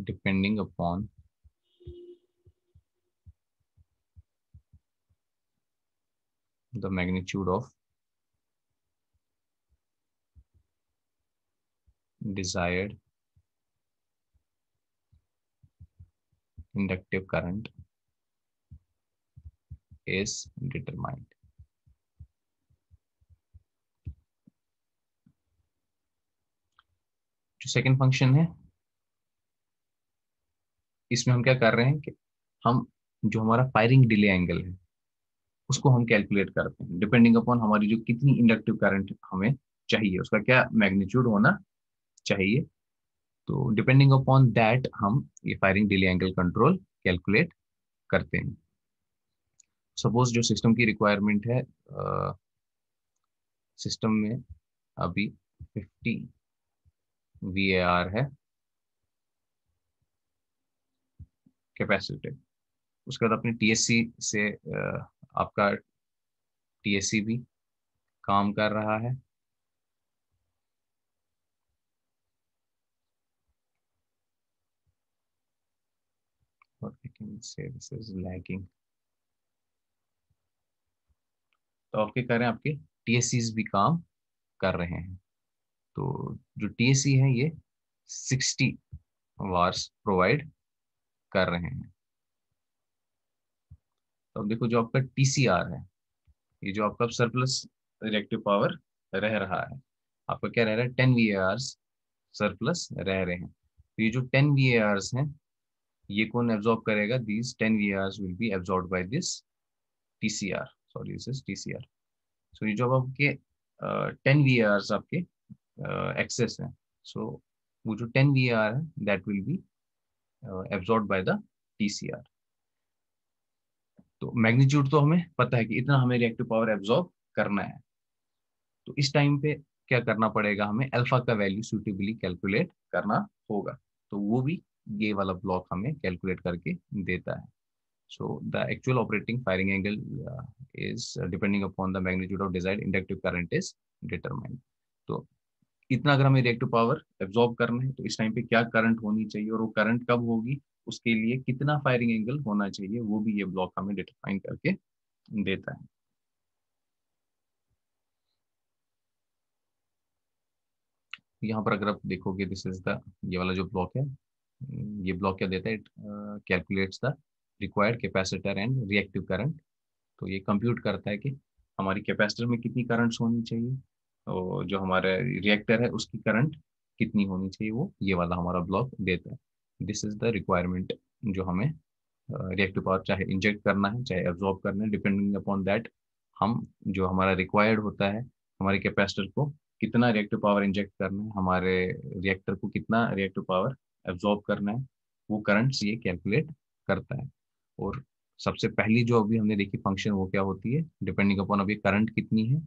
depending upon the magnitude of desired inductive current is determined. जो सेकंड फंक्शन है, इसमें हम क्या कर रहे हैं कि हम जो हमारा फायरिंग डिले एंगल है उसको हम कैलकुलेट करते हैं डिपेंडिंग अपॉन हमारी जो कितनी इंडक्टिव करंट हमें चाहिए, उसका क्या मैग्नीट्यूड होना चाहिए। तो डिपेंडिंग अपॉन दैट हम ये firing delay angle control calculate करते हैं। सपोज जो सिस्टम की रिक्वायरमेंट है, सिस्टम में अभी 50 VAR है कैपेसिटी, उसके बाद अपने TSC से आपका TSC भी काम कर रहा है। और I can say this is lagging। तो आपके कह रहे हैं आपके TSCs भी काम कर रहे हैं। तो जो TSC है ये 60 वार्स प्रोवाइड कर रहे हैं। तो अब देखो जो आपका TCR है, ये जो आपका सरप्लस रिएक्टिव पावर रह रहा है, आपका क्या रह रहा है 10 VAR सरप्लस रह रहे हैं। तो ये जो 10 VAR हैं ये कौन एब्जॉर्ब करेगा, these 10 VAR will be absorb by this TCR, sorry this is TCR। सो ये जो आपके 10 VAR आपके एक्सेस हैं, सो वो जो 10 VAR है that will be absorb by the TCR। तो मैग्नीट्यूड तो हमें पता है कि इतना हमें रिएक्टिव पावर एब्जॉर्ब करना है। तो इस टाइम पे क्या करना पड़ेगा, हमें अल्फा का वैल्यू सूटेबली कैलकुलेट करना होगा। तो वो भी ये वाला ब्लॉक हमें कैलकुलेट करके देता है। So the actual operating firing angle is depending upon the magnitude of desired inductive current is determined। तो इतना अगर हमें रिएक्टिव पावर एब्जॉर्ब करना है तो इस टाइम पे क्या करंट होनी चाहिए और वो करंट कब होगी, उसके लिए कितना फायरिंग एंगल होना चाहिए, वो भी ये ब्लॉक हमें डिटरमाइन करके देता है। यहाँ पर अगर आप देखोगे दिस इज द, ये वाला जो ब्लॉक है, ये ब्लॉक क्या देता है, it calculates the required capacitor and reactive current. तो ये कंप्यूट करता है कि हमारी कैपेसिटर में कितनी करंट्स होनी चाहिए और जो हमारा रिएक्टर है उसकी करंट कितनी होनी चाहिए, वो ये वाला हमारा ब्लॉक देता है। दिस इज द रिक्वायरमेंट जो हमें रिएक्टिव पावर चाहे इंजेक्ट करना है चाहे एब्जॉर्ब करना है, डिपेंडिंग अपॉन दैट हम जो हमारा रिक्वायर्ड होता है हमारे कैपेसिटर को कितना रिएक्टिव पावर इंजेक्ट करना है, हमारे रिएक्टर को कितना रिएक्टिव पावर एब्जॉर्ब करना है, वो करंट्स ये कैलकुलेट करता है। और सबसे पहली जो अभी हमने देखी फंक्शन वो क्या होती है, डिपेंडिंग अपॉन अभी करंट कितनी है,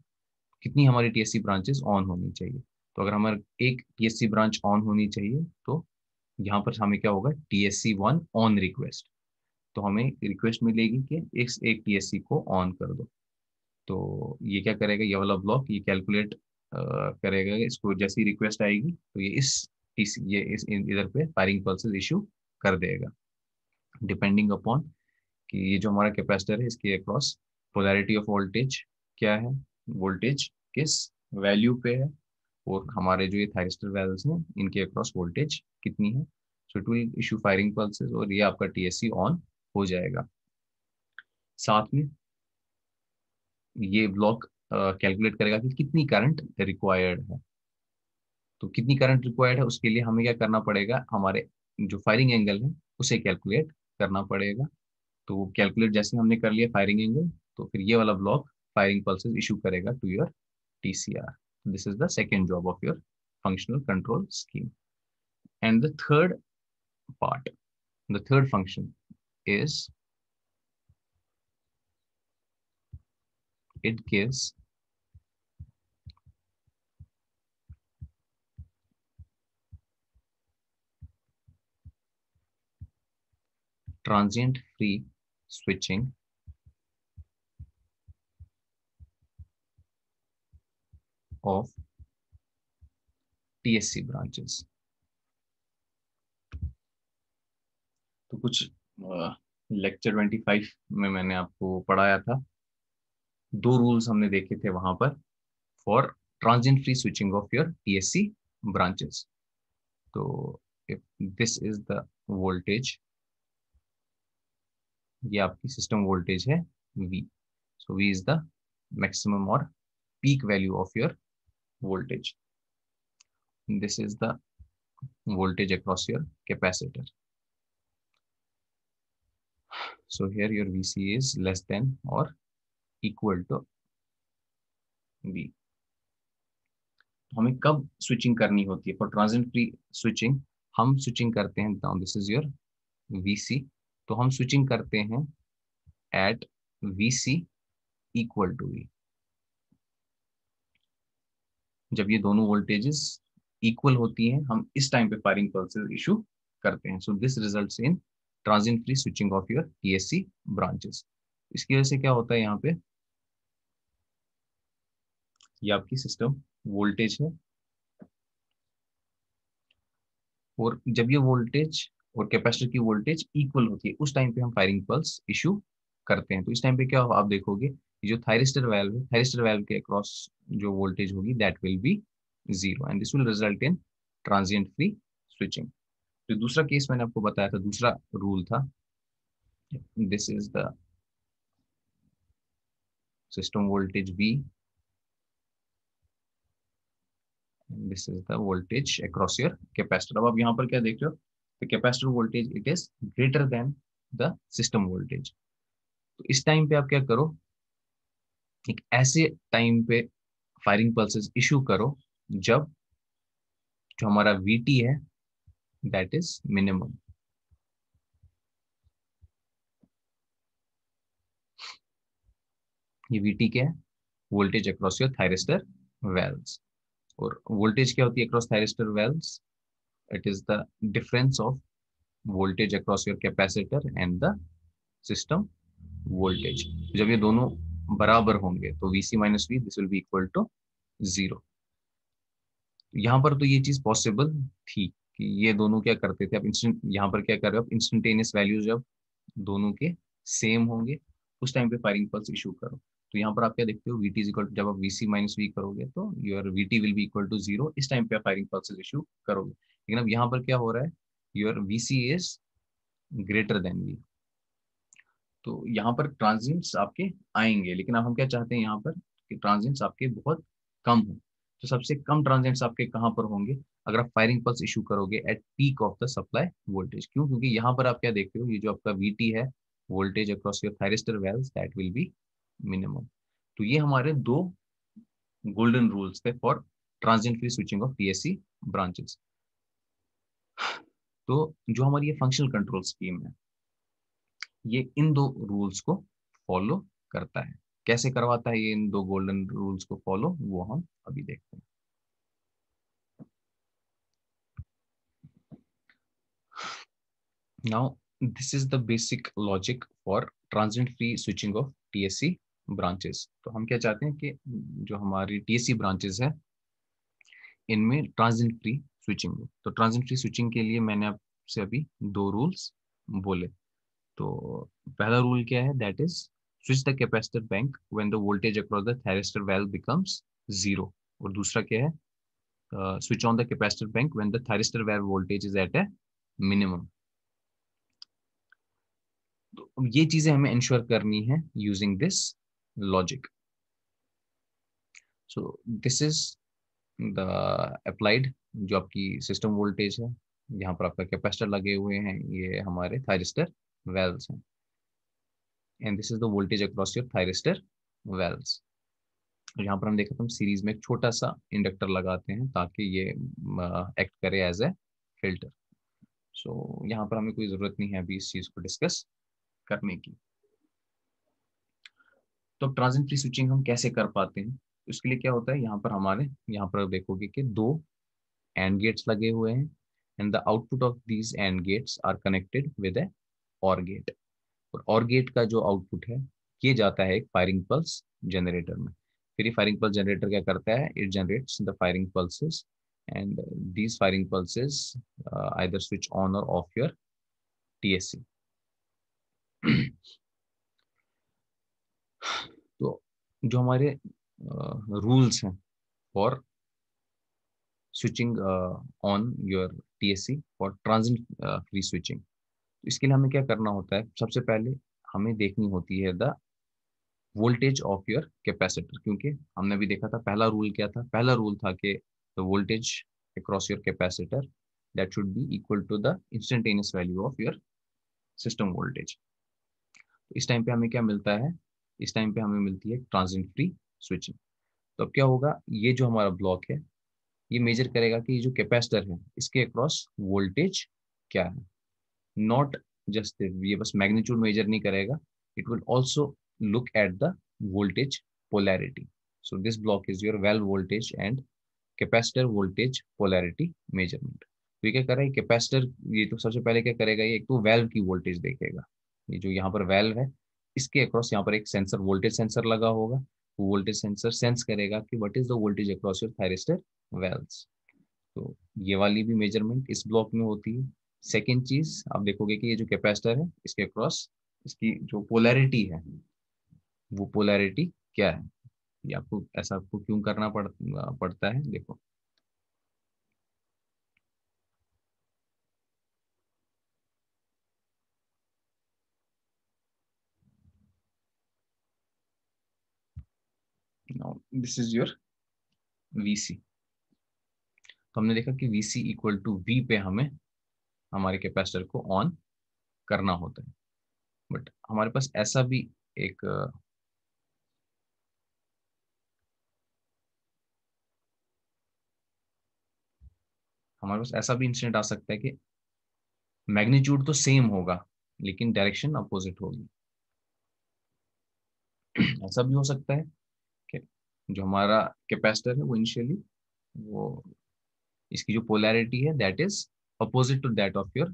कितनी हमारी TSC ब्रांचेस ऑन होनी चाहिए। तो अगर हमारे एक TSC ब्रांच ऑन होनी चाहिए तो यहाँ पर हमें क्या होगा, TSC1 ऑन रिक्वेस्ट। तो हमें रिक्वेस्ट मिलेगी कि इस एक TSC को ऑन कर दो। तो ये क्या करेगा, ये वाला ब्लॉक ये कैलकुलेट करेगा, इसको जैसी रिक्वेस्ट आएगी तो ये ये इस इधर पे फायरिंग पल्सेस इशू कर देगा। डिपेंडिंग अपॉन कि ये जो हमारा कैपेसिटर है इसके अक्रॉस पोलैरिटी ऑफ वोल्टेज क्या है, वोल्टेज किस वैल्यू पे है, और हमारे जो ये थायरिस्टर वेल्स हैं इनके अक्रॉस वोल्टेज कितनी है। So it will issue firing pulses और ये आपका TSC ऑन हो जाएगा। साथ में ये ब्लॉक कैलकुलेट करेगा कि कितनी करंट रिक्वायर्ड है। तो कितनी करंट रिक्वायर्ड है उसके लिए हमें क्या करना पड़ेगा, हमारे जो फायरिंग एंगल है उसे कैलकुलेट करना पड़ेगा। तो वो कैलकुलेट जैसे हमने कर लिया फायरिंग एंगल, तो फिर ये वाला ब्लॉक फायरिंग पल्सेस इशू करेगा to your TCR। This is the second job of your functional control scheme. And the third part, the third function is it gives transient free switching of TSC branches। कुछ lecture 25 में मैंने आपको पढ़ाया था, दो rules हमने देखे थे वहां पर for transient free switching off your TSC branches. तो if this is the voltage, ये आपकी सिस्टम वोल्टेज है V। So V is the maximum और peak value of your voltage. This is the voltage across your capacitor. So here your VC is less than or equal to V. हमें कब switching करनी होती है? For transient free switching हम switching करते हैं, now this is your VC, तो हम स्विचिंग करते हैं at VC equal to V। जब ये दोनों वोल्टेजेस इक्वल होती हैं, हम इस टाइम पे फायरिंग पल्सेस इशू करते हैं। So this results in transient free switching off your TSC branches. इसकी वजह से क्या होता है, यहाँ पे ये आपकी सिस्टम वोल्टेज है, और जब ये वोल्टेज और कैपेसिटर की वोल्टेज इक्वल होती है उस टाइम पे हम फायरिंग पल्स इशू करते हैं। तो इस टाइम पे क्या आप देखोगे, जो थायरिस्टर वाल्व है, थायरिस्टर वाल्व के अक्रॉस जो वोल्टेज होगी that will B zero and this will result in transient free switching. तो दूसरा केस मैंने आपको बताया था, दूसरा रूल था, this is the system voltage V, this is the voltage across your capacitor. अब आप यहाँ पर क्या देख रहे हो, the capacitor voltage it is greater than the system voltage. तो इस टाइम पे आप क्या करो, एक ऐसे टाइम पे फायरिंग पल्सेस इशू करो जब जो हमारा VT है दैट इज मिनिमम। ये VT क्या है, voltage across your thyristor valves. और वोल्टेज क्या होती है across thyristor valves, it is the difference of voltage across your capacitor and the system voltage। जब ये दोनों बराबर होंगे तो VC minus V this will be equal to zero. यहाँ पर तो ये चीज पॉसिबल थी कि ये दोनों क्या करते थे, अब इंस्टेंट यहाँ पर क्या कर रहे हो, अब इंस्टेंटेनियस वैल्यूज जब दोनों के सेम होंगे उस टाइम पे फायरिंग पल्स इशू करो। तो यहाँ पर आप क्या देखते हो, VT इज इक्वल, जब आप VC माइनस V करोगे तो your VT will be equal to zero, इस टाइम पे आप फायरिंग पल्स इशू करोगे। लेकिन अब यहाँ पर क्या हो रहा है, your VC is greater than V, तो यहाँ पर ट्रांजिएंट्स आपके आएंगे, लेकिन अब हम क्या चाहते हैं यहाँ पर कि ट्रांजिएंट्स आपके बहुत कम हो। तो सबसे कम ट्रांजिएंट्स आपके कहाँ पर होंगे, अगर आप फायरिंग पल्स इशू करोगे at peak of the supply voltage. क्यों? क्योंकि यहाँ पर आप क्या देखते हो, ये जो आपका VT है, voltage across your thyristor valves, that will B minimum. तो ये हमारे दो गोल्डन रूल्स थे for transient free switching of TSC branches. तो जो हमारी ये फंक्शनल कंट्रोल स्कीम है, ये इन दो रूल्स को फॉलो करता है। कैसे करवाता है ये इन दो गोल्डन रूल्स को फॉलो, वो हम अभी देखते हैं। Now this is the basic logic for transient free switching of TSC branches. तो हम क्या चाहते हैं कि जो हमारी TSC ब्रांचेस है इनमें ट्रांजिएंट फ्री स्विचिंग हो। तो ट्रांजिएंट फ्री स्विचिंग के लिए मैंने आपसे अभी दो रूल्स बोले। तो पहला रूल क्या है, that is switch the capacitor bank when the voltage across the thyristor valve becomes zero. और दूसरा क्या है, switch on the capacitor bank when the thyristor valve voltage is at a minimum. तो ये चीजें हमें इंश्योर करनी है using this logic. So this is the applied जो आपकी सिस्टम वोल्टेज है, यहाँ पर आपका कैपेसिटर लगे हुए हैं, ये हमारे थायरिस्टर वाल्व्स हैं, and this is the voltage across your thyristor valves. यहाँ पर हम देखते हैं, हम सीरीज में एक छोटा सा इंडक्टर लगाते हैं ताकि ये एक्ट करे एज ए फिल्टर। सो यहाँ पर हमें कोई जरूरत नहीं है अभी इस चीज को डिस्कस करने की। तो ट्रांजिएंट फ्री स्विचिंग हम कैसे कर पाते हैं, उसके लिए क्या होता है, यहाँ पर हमारे यहाँ पर देखोगे कि दो एंड गेट्स लगे हुए हैं, and the output of these and gates are connected with a or gate. और गेट का जो आउटपुट है ये जाता है एक फायरिंग पल्स जनरेटर में। फिर ये फायरिंग पल्स जनरेटर क्या करता है, it generates the firing pulses, and these firing pulses either switch on और ऑफ योर TSC। तो जो हमारे रूल्स हैं for switching on your TSC for transit free switching, इसके लिए हमें क्या करना होता है, सबसे पहले हमें देखनी होती है the voltage of your capacitor, क्योंकि हमने भी देखा था पहला रूल क्या था, पहला रूल था कि the voltage across your capacitor that should be equal to the instantaneous value of your system voltage. तो इस टाइम पे हमें क्या मिलता है, इस टाइम पे हमें मिलती है ट्रांजिएंट फ्री स्विचिंग। तो अब क्या होगा, ये जो हमारा ब्लॉक है ये मेजर करेगा कि ये जो कैपेसिटर है इसके अक्रॉस वोल्टेज क्या है, नॉट जस्ट ये बस मैग्नीट्यूड मेजर नहीं करेगा, it will also look at the voltage polarity. So this block is your well voltage and capacitor voltage polarity measurement. तो ये क्या कर रहा है कैपेसिटर, ये तो सबसे पहले क्या करेगा, ये एक तो वेल्व की वोल्टेज देखेगा, ये जो यहाँ पर वेल्व है इसके अक्रॉस यहाँ पर एक सेंसर वोल्टेज सेंसर लगा होगा, वो वोल्टेज सेंसर सेंस करेगा कि what is the voltage across your thyristor valves. तो ये वाली भी मेजरमेंट इस ब्लॉक में होती है। सेकेंड चीज आप देखोगे कि ये जो कैपेसिटर है इसके अक्रॉस इसकी जो पोलैरिटी है वो पोलैरिटी क्या है, ये आपको ऐसा आपको क्यों करना पड़ता है, देखो दिस इज योर वीसी। तो हमने देखा कि वीसी इक्वल टू वी पे हमें हमारे कैपेसिटर को ऑन करना होता है, बट हमारे पास ऐसा भी एक हमारे पास ऐसा भी इंसिडेंट आ सकता है कि मैग्नीट्यूड तो सेम होगा लेकिन डायरेक्शन अपोजिट होगी। ऐसा भी हो सकता है कि जो हमारा कैपेसिटर है वो इनिशियली वो इसकी जो पोलैरिटी है that is opposite to that of your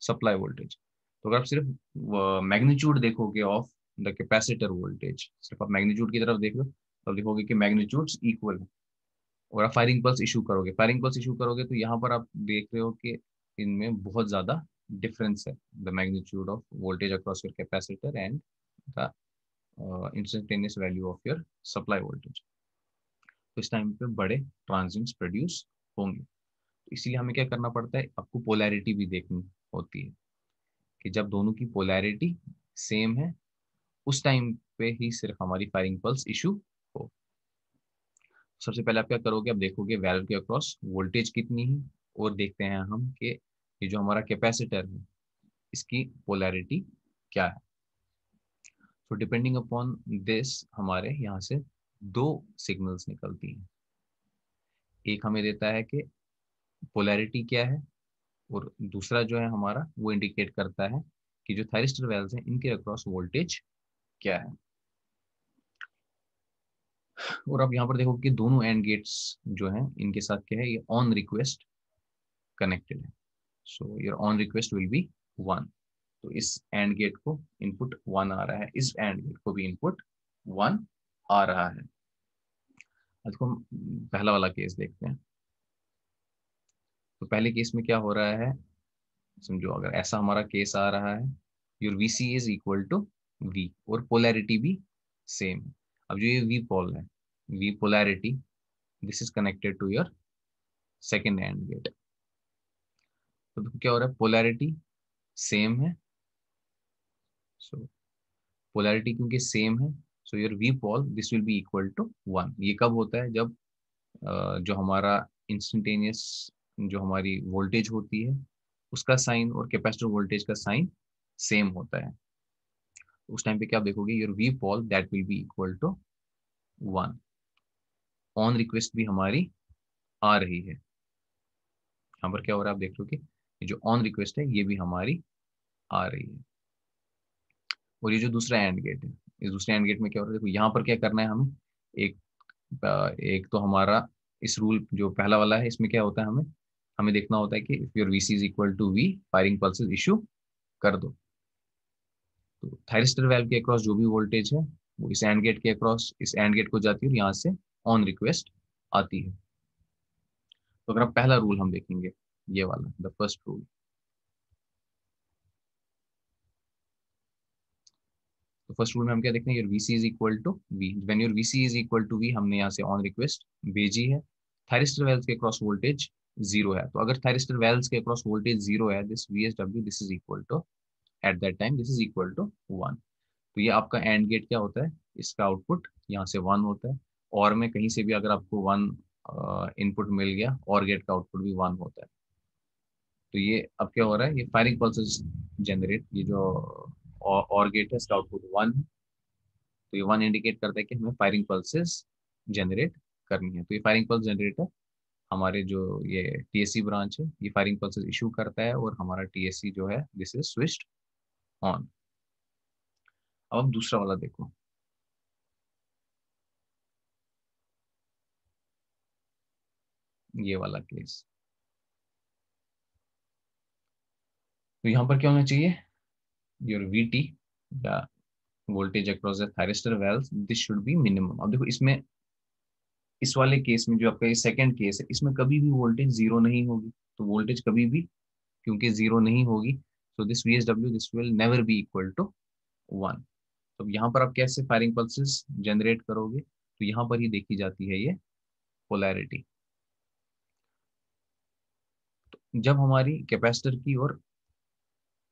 supply voltage. तो अगर आप सिर्फ मैग्नीट्यूड देखोगे ऑफ द कैपेसिटर वोल्टेज, सिर्फ आप मैग्नीट्यूड की तरफ देख लो तो देखोगे कि मैग्नीट्यूड्स इक्वल है, और आप फायरिंग पल्स इशू करोगे, फायरिंग पल्स इशू करोगे तो यहाँ पर आप देख रहे हो कि इनमें बहुत ज्यादा डिफरेंस है, the magnitude of voltage across your capacitor and the instantaneous value of your supply voltage. तो इस टाइम पे बड़े ट्रांजिएंट्स प्रोड्यूस होंगे। तो इसीलिए हमें क्या करना पड़ता है, आपको पोलैरिटी भी देखनी होती है कि जब दोनों की पोलैरिटी सेम है उस टाइम पे ही सिर्फ हमारी फायरिंग पल्स इशू हो। सबसे पहले आप क्या करोगे, आप देखोगे वैल्व के अक्रॉस वोल्टेज कितनी है, और देखते हैं हम कि ये जो हमारा कैपेसिटर है इसकी पोलैरिटी क्या है। तो डिपेंडिंग अपॉन दिस हमारे यहाँ से दो सिग्नल्स निकलती हैं, एक हमें देता है कि पोलैरिटी क्या है, और दूसरा जो है हमारा वो इंडिकेट करता है कि जो थायरिस्टर वेल्स हैं इनके अक्रॉस वोल्टेज क्या है। और आप यहाँ पर देखो कि दोनों एंड गेट्स जो हैं इनके साथ क्या है, ये ऑन रिक्वेस्ट कनेक्टेड है। So your on request will be 1। तो इस एंड गेट को इनपुट 1 आ रहा है, इस एंड गेट को भी इनपुट 1 आ रहा है। अब देखो हम पहला वाला केस देखते हैं। तो पहले केस में क्या हो रहा है, समझो अगर ऐसा हमारा केस आ रहा है, your VC is equal to V और पोलैरिटी भी सेम है। अब जो ये वी पोल है, V polarity, this is connected to your second AND gate. तो देखो क्या हो रहा है, पोलैरिटी सेम है, सो पोलैरिटी क्योंकि सेम है so your V pole this will be equal to 1। ये कब होता है, जब जो हमारा इंस्टेंटेनियस जो हमारी वोल्टेज होती है उसका साइन और कैपेसिटर वोल्टेज का साइन सेम होता है। उस टाइम पे क्या आप देखोगे, your V pole that will be equal to 1। On request भी हमारी आ रही है, यहाँ पर क्या हो रहा है आप देख लो कि ये जो ऑन रिक्वेस्ट है ये भी हमारी आ रही है। और ये जो दूसरा एंड गेट है, इस दूसरे एंड गेट में क्या हो रहा है, देखो यहाँ पर क्या करना है हमें, एक एक तो हमारा इस रूल जो पहला वाला है इसमें क्या होता है, हमें हमें देखना होता है कि if your VC is equal to V firing pulses issue कर दो। तो थायरिस्टर वेल्व के अक्रॉस जो भी वोल्टेज है वो इस एंड गेट के अक्रॉस इस एंड गेट को जाती है और यहाँ से ऑन रिक्वेस्ट आती है। तो अगर आप पहला रूल हम देखेंगे, ये वाला द फर्स्ट रूल, तो फर्स्ट रूल में हम क्या देखते हैं, your VC is equal to V, when your VC is equal to V, हमने यहाँ से ऑन रिक्वेस्ट भेजी है, थायरिस्टर वेल्स के क्रॉस वोल्टेज जीरो है, तो अगर थायरिस्टर वेल्स के क्रॉस वोल्टेज जीरो है, this VSW this is equal to, at that time this is equal to 1। तो ये आपका एंड गेट क्या होता है, इसका आउटपुट यहाँ से 1 होता है, और में कहीं से भी अगर आपको 1 इनपुट मिल गया, और गेट का आउटपुट भी 1 होता है। तो ये अब क्या हो रहा है, ये फायरिंग पल्सेस जनरेट, ये जो और गेट है इसका आउटपुट 1 है, तो ये 1 इंडिकेट करता है कि हमें फायरिंग पल्सेस जनरेट करनी है। तो ये फायरिंग पल्स जनरेटर हमारे जो ये TSC ब्रांच है, ये फायरिंग पल्सेस इशू करता है, और हमारा TSC जो है दिस इज स्विच्ड ऑन। अब दूसरा वाला देखो, ये वाला केस। तो यहाँ पर क्या होना चाहिए, योर VT या voltage across the thyristor valves, this should be minimum. अब देखो इसमें, इस वाले केस में जो आपका ये सेकंड केस है, इसमें कभी भी वोल्टेज जीरो नहीं होगी, तो वोल्टेज कभी भी क्योंकि जीरो नहीं होगी, तो this VSW this will never be equal to 1। तो यहाँ पर आप कैसे फायरिंग पल्सेस जनरेट करोगे, तो यहाँ पर ही देखी जाती है ये पोलैरिटी। जब हमारी कैपेसिटर की और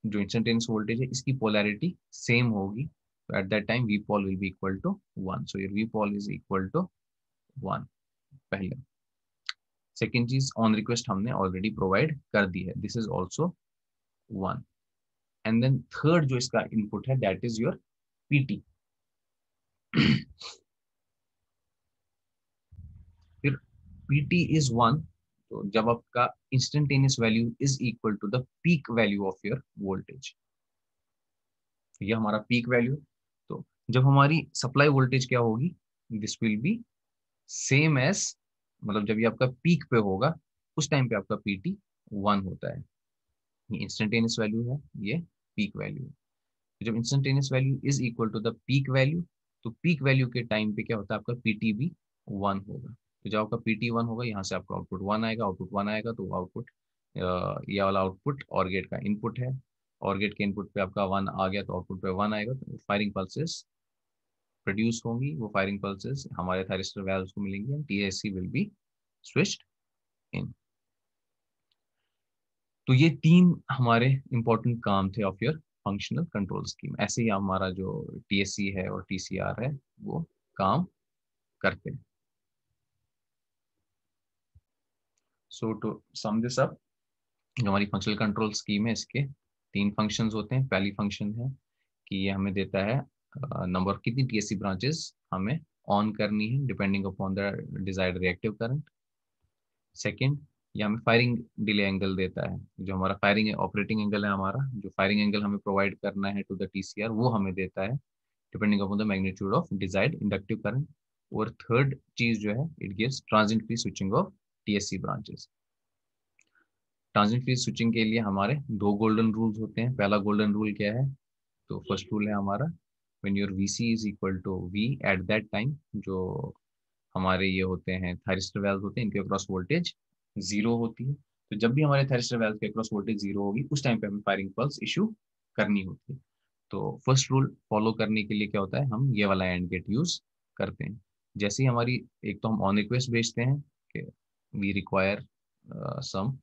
जो इंस्टेंटेनियस वोल्टेज है इसकी पोलैरिटी सेम होगी, तो at that time Vpol will be equal to 1। So your Vpol is equal to 1 पहले। सेकेंड चीज, ऑन रिक्वेस्ट हमने ऑलरेडी प्रोवाइड कर दी है, this is also 1। And then third जो इसका इनपुट है दैट इज योर PT। फिर PT इज 1, तो जब आपका instantaneous value is equal to the peak value of your voltage, ये हमारा पीक वैल्यू। तो जब हमारी सप्लाई वोल्टेज क्या होगी, this will be same as, मतलब जब ये आपका पीक पे होगा उस टाइम पे आपका PT 1 होता है। ये इंस्टेंटेनियस वैल्यू है, ये पीक वैल्यू है। जब instantaneous value is equal to the peak value, तो पीक वैल्यू के टाइम पे क्या होता है, आपका PT भी 1 होगा। तो जब आपका PT 1 होगा, यहाँ से आपका आउटपुट 1 आएगा, आउटपुट 1 आएगा, तो आउटपुट ये वाला आउटपुट और गेट का इनपुट है, और गेट के इनपुट पे आपका 1 आ गया, तो आउटपुट पे 1 आएगा, तो फायरिंग पल्सेस प्रोड्यूस होंगी, वो फायरिंग पल्सेस हमारे थायरिस्टर वेल्व्स को मिलेंगी, and TSC will be switched in. तो ये तीन हमारे इंपॉर्टेंट काम थे of your functional control scheme. ऐसे ही हमारा जो TSC है और TCR है वो काम करते हैं। सो टू सम दिस अप, जो हमारी फंक्शनल कंट्रोल स्कीम है, इसके तीन फंक्शंस होते हैं। पहली फंक्शन है कि ये हमें देता है नंबर, कितनी TSC ब्रांचेस हमें ऑन करनी है depending upon the desired reactive current. Second, ये हमें फायरिंग डिले एंगल देता है, जो हमारा फायरिंग ऑपरेटिंग एंगल है, हमारा जो फायरिंग एंगल हमें प्रोवाइड करना है टू द TCR, वो हमें देता है depending upon the magnitude of desired inductive current. और थर्ड चीज जो है, it gives transient free switching of TSC branches. Transient free switching के लिए हमारे दो गोल्डन रूल्स होते हैं। पहला गोल्डन रूल क्या है, तो फर्स्ट रूल है हमारा, when your VC is equal to V at that time, जो हमारे ये होते हैं थायरिस्टर वेल्व होते हैं, इनके अक्रॉस वोल्टेज जीरो होती है। तो जब भी हमारे थायरिस्टर वेल्व के अक्रॉस वोल्टेज जीरो होगी, उस टाइम पे हमें फायरिंग पल्स इशू करनी होती है। तो फर्स्ट रूल फॉलो करने के लिए क्या होता है, हम ये वाला एंड गेट यूज करते हैं। जैसे ही हमारी, एक तो हम ऑन रिक्वेस्ट भेजते हैं कि we require some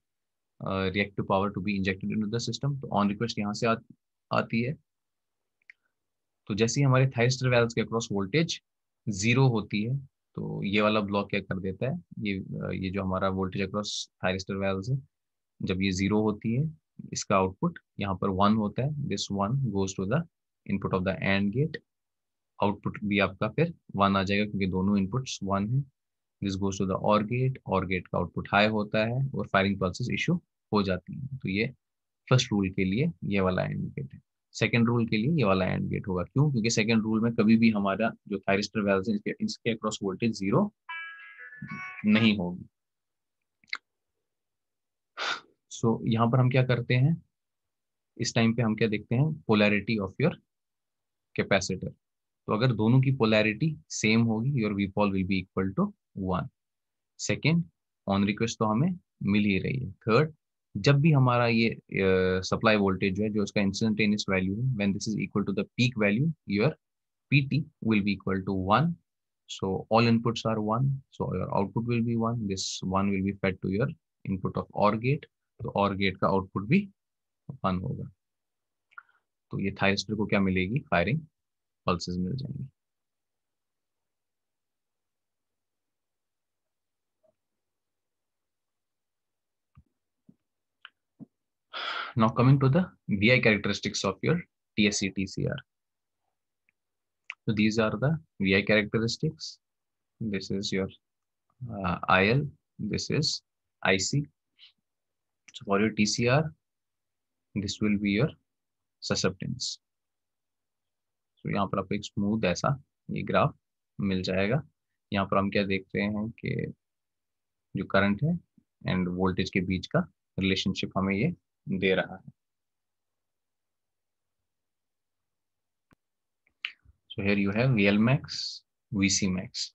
reactive power to be injected into the system, तो ऑन रिक्वेस्ट यहाँ से आती है। तो जैसे ही हमारे थायरिस्टर वेल्व्स के अक्रॉस वोल्टेज जीरो होती है, तो ये वाला ब्लॉक क्या कर देता है, ये जो हमारा वोल्टेज अक्रॉस थायरिस्टर वेल्व्स है, जब ये जीरो होती है, इसका आउटपुट यहाँ पर 1 होता है, this 1 goes to the input of the AND gate. Output भी आपका फिर 1 आ जाएगा क्योंकि दोनों इनपुट्स 1 है। दिस गोज टू द और गेट का आउटपुट हाई होता है और फायरिंग पल्सेस इशू हो जाती है। तो ये फर्स्ट रूल के लिए ये वाला एंड गेट है। सेकेंड रूल के लिए ये वाला एंड गेट होगा, क्यों, क्योंकि सेकेंड रूल में कभी भी हमारा जो थायरिस्टर वेल्व्स है, इसके अक्रॉस वोल्टेज जीरो नहीं होगी। सो यहाँ पर हम क्या करते हैं, इस टाइम पे हम क्या देखते हैं, पोलैरिटी ऑफ योर कैपेसिटर। तो अगर दोनों की पोलैरिटी सेम होगी, your Vpol will be equal to 1। Second, on request तो हमें मिल ही रही है। थर्ड, जब भी हमारा ये सप्लाई वोल्टेज जो है, जो उसका इंस्टेंटेनियस वैल्यू है, when this is equal to the peak value, your PT will be equal to 1. So all inputs are 1. So your output will be 1. This 1 will be fed to your input of OR gate. तो OR gate का output भी 1 होगा. तो ये thyristor को क्या मिलेगी? Firing pulses मिल जाएंगी. Now coming to the VI characteristics of your TSC TCR. So these are the VI characteristics. This is your IL. This is IC. So for your TCR, this will be your susceptance. So यहाँ पर आपको एक smooth ऐसा ये graph मिल जाएगा. यहाँ पर हम क्या देख रहे हैं कि जो करंट है एंड वोल्टेज के बीच का रिलेशनशिप हमें ये दे रहा है. So here you have VL max, VC max.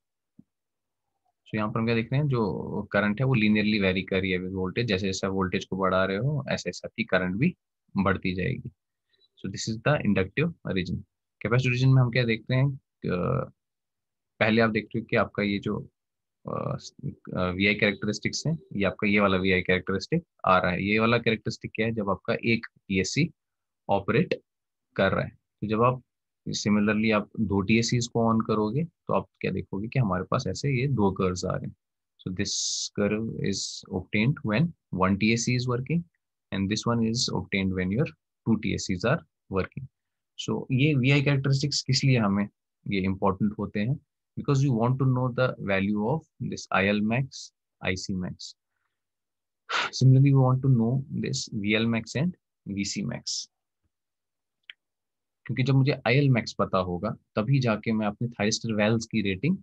तो यहाँ पर हम क्या देख रहे हैं, जो करंट है वो लीनियरली वेरी कर रही है विद वोल्टेज. जैसे जैसे वोल्टेज को बढ़ा रहे हो ऐसे ऐसे आपकी करंट भी बढ़ती जाएगी. So this is the inductive region. Capacitive region में हम क्या देखते हैं, पहले आप देखते हो कि आपका ये जो वी आई कैरेक्टरिस्टिक्स है, ये आपका ये वाला वी आई कैरेक्टरिस्टिक आ रहा है. ये वाला कैरेक्टरिस्टिक क्या है, जब आपका एक टीएससी ऑपरेट कर रहा है. तो जब आप सिमिलरली आप दो टीएससीज को ऑन करोगे तो आप क्या देखोगे कि हमारे पास ऐसे ये दो कर्व्स आ रहे हैं. So this curve is obtained when one TSC is working and this one is obtained when your two TSCs are working. So ये VI characteristics किस लिए हमें ये important होते हैं? Because you want to know the value of this IL max, IC max. Similarly, we want to know this VL max and VC max. क्योंकि जब मुझे IL max पता होगा तभी जाके मैं अपने थायरिस्टर वेल्स की रेटिंग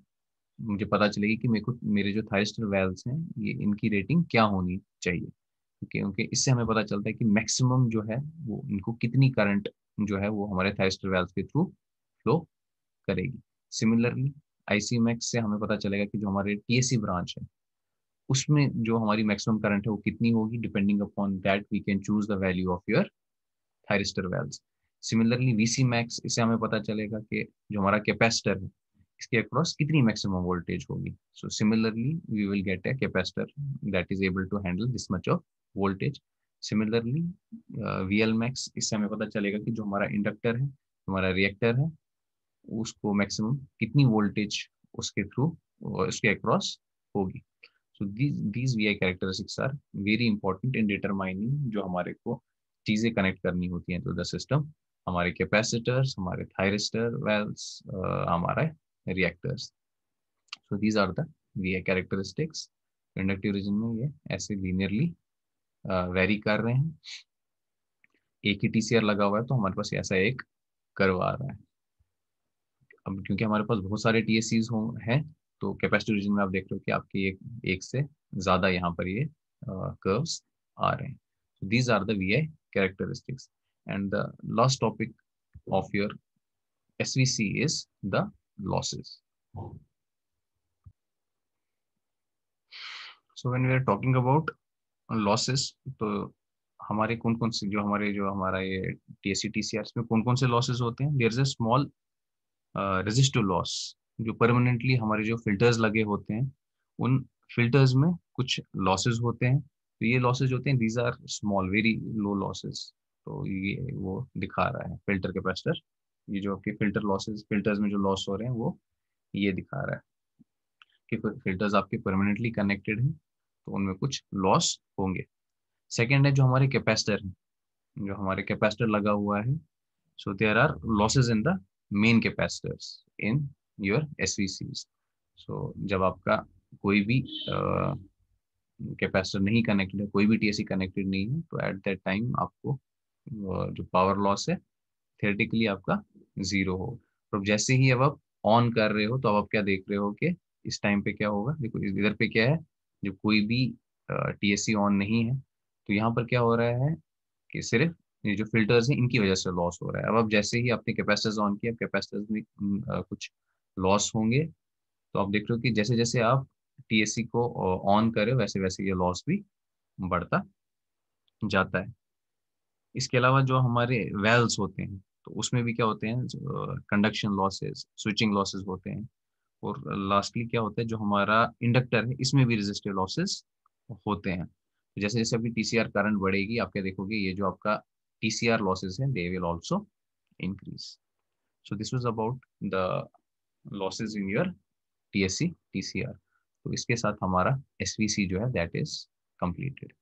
मुझे पता चलेगी कि मेरे को मेरे जो थायरिस्टर वेल्स हैं ये इनकी रेटिंग क्या होनी चाहिए. क्योंकि इससे हमें पता चलता है कि मैक्सिमम जो है वो इनको कितनी करंट जो है वो हमारे थायरिस्टर वेल्स के थ्रू फ्लो करेगी. सिमिलरली आईसी मैक्स से हमें पता चलेगा कि जो हमारे टीएससी ब्रांच है उसमें जो हमारी मैक्सिमम करंट है वो कितनी होगी. Depending upon that we can choose the value of your thyristor valves. Similarly VC max, इससे हमें पता चलेगा कि जो हमारा कैपेसिटर है इसके अक्रॉस कितनी मैक्सिमम वोल्टेज होगी. So similarly we will get a capacitor that is able to handle this much of voltage. Similarly VL max, इससे हमें पता चलेगा कि जो हमारा इंडक्टर है, हमारा रिएक्टर है, उसको मैक्सिमम कितनी वोल्टेज उसके थ्रू उसके अक्रॉस होगी. So these V I characteristics are very important in determining जो हमारे को चीजें कनेक्ट करनी होती हैं टू द सिस्टम. हमारे कैपेसिटर्स, हमारे थायरिस्टर वेल्स, हमारे reactors. So these are the V I characteristics. Inductive region में ये ऐसे लीनियरली वेरी कर रहे हैं. एक ही टीसीआर लगा हुआ है तो हमारे पास ऐसा एक कर्व आ रहा है. अब क्योंकि हमारे पास बहुत सारे टीएससीज हैं तो कैपेसिटिव रीजन में आप देख रहे हो कि आपके एक से ज्यादा यहाँ पर ये कर्व्स आ रहे हैं. So these are the VI characteristics. And the last topic of your SVC is the losses. So when we are talking about losses, तो हमारे कौन कौन से जो हमारा ये TSC TCR में कौन कौन से losses होते हैं. There is a small resistive loss जो परमानेंटली हमारे जो फिल्टर्स लगे होते हैं उन फिल्टर्स में कुछ लॉसेस होते हैं. तो ये लॉसेस होते हैं, these are small very low losses. तो ये वो दिखा रहा है फिल्टर कैपेसिटर. ये जो आपके फिल्टर लॉसेस, फिल्टर्स में जो लॉस हो रहे हैं वो ये दिखा रहा है कि फिल्टर्स आपके परमानेंटली कनेक्टेड हैं तो उनमें कुछ लॉस होंगे. सेकेंड है जो हमारे कैपेसिटर है, जो हमारे कैपेसिटर लगा हुआ है. So there are losses in the main capacitors in your एसवीसीज. सो जब आपका कोई भी कैपेसिटर नहीं कनेक्टेड है, कोई भी टीएससी कनेक्टेड नहीं है, तो एट दैट टाइम आपको जो पावर लॉस है थियोरेटिकली आपका जीरो हो. तो जैसे ही अब आप ऑन कर रहे हो तो अब आप क्या देख रहे हो कि इस टाइम पे क्या होगा. देखो इधर पे क्या है, जो कोई भी टीएससी ऑन नहीं है तो यहाँ पर क्या हो रहा है कि सिर्फ ये जो फिल्टर्स हैं इनकी वजह से लॉस हो रहा है. अब जैसे ही आपने कैपेसिटर्स ऑन किया, कैपेसिटर्स में कुछ लॉस होंगे. तो आप देख रहे हो कि जैसे जैसे आप टीएससी को ऑन करे वैसे वैसे ये लॉस भी बढ़ता जाता है. इसके अलावा जो हमारे वेल्स होते हैं, तो उसमें भी क्या होते हैं, कंडक्शन लॉसेस, स्विचिंग लॉसेस होते हैं। और लास्टली क्या होता है, जो हमारा इंडक्टर है इसमें भी रेजिस्टिव लॉसेस होते हैं। तो जैसे जैसे अभी टीसीआर करंट बढ़ेगी, आप क्या देखोगे, ये जो आपका टीसीआर लॉसेस हैं they will also increase. So this was about the losses in your TSC TCR. तो इसके साथ हमारा एसवीसी जो है दैट इज कंप्लीटेड।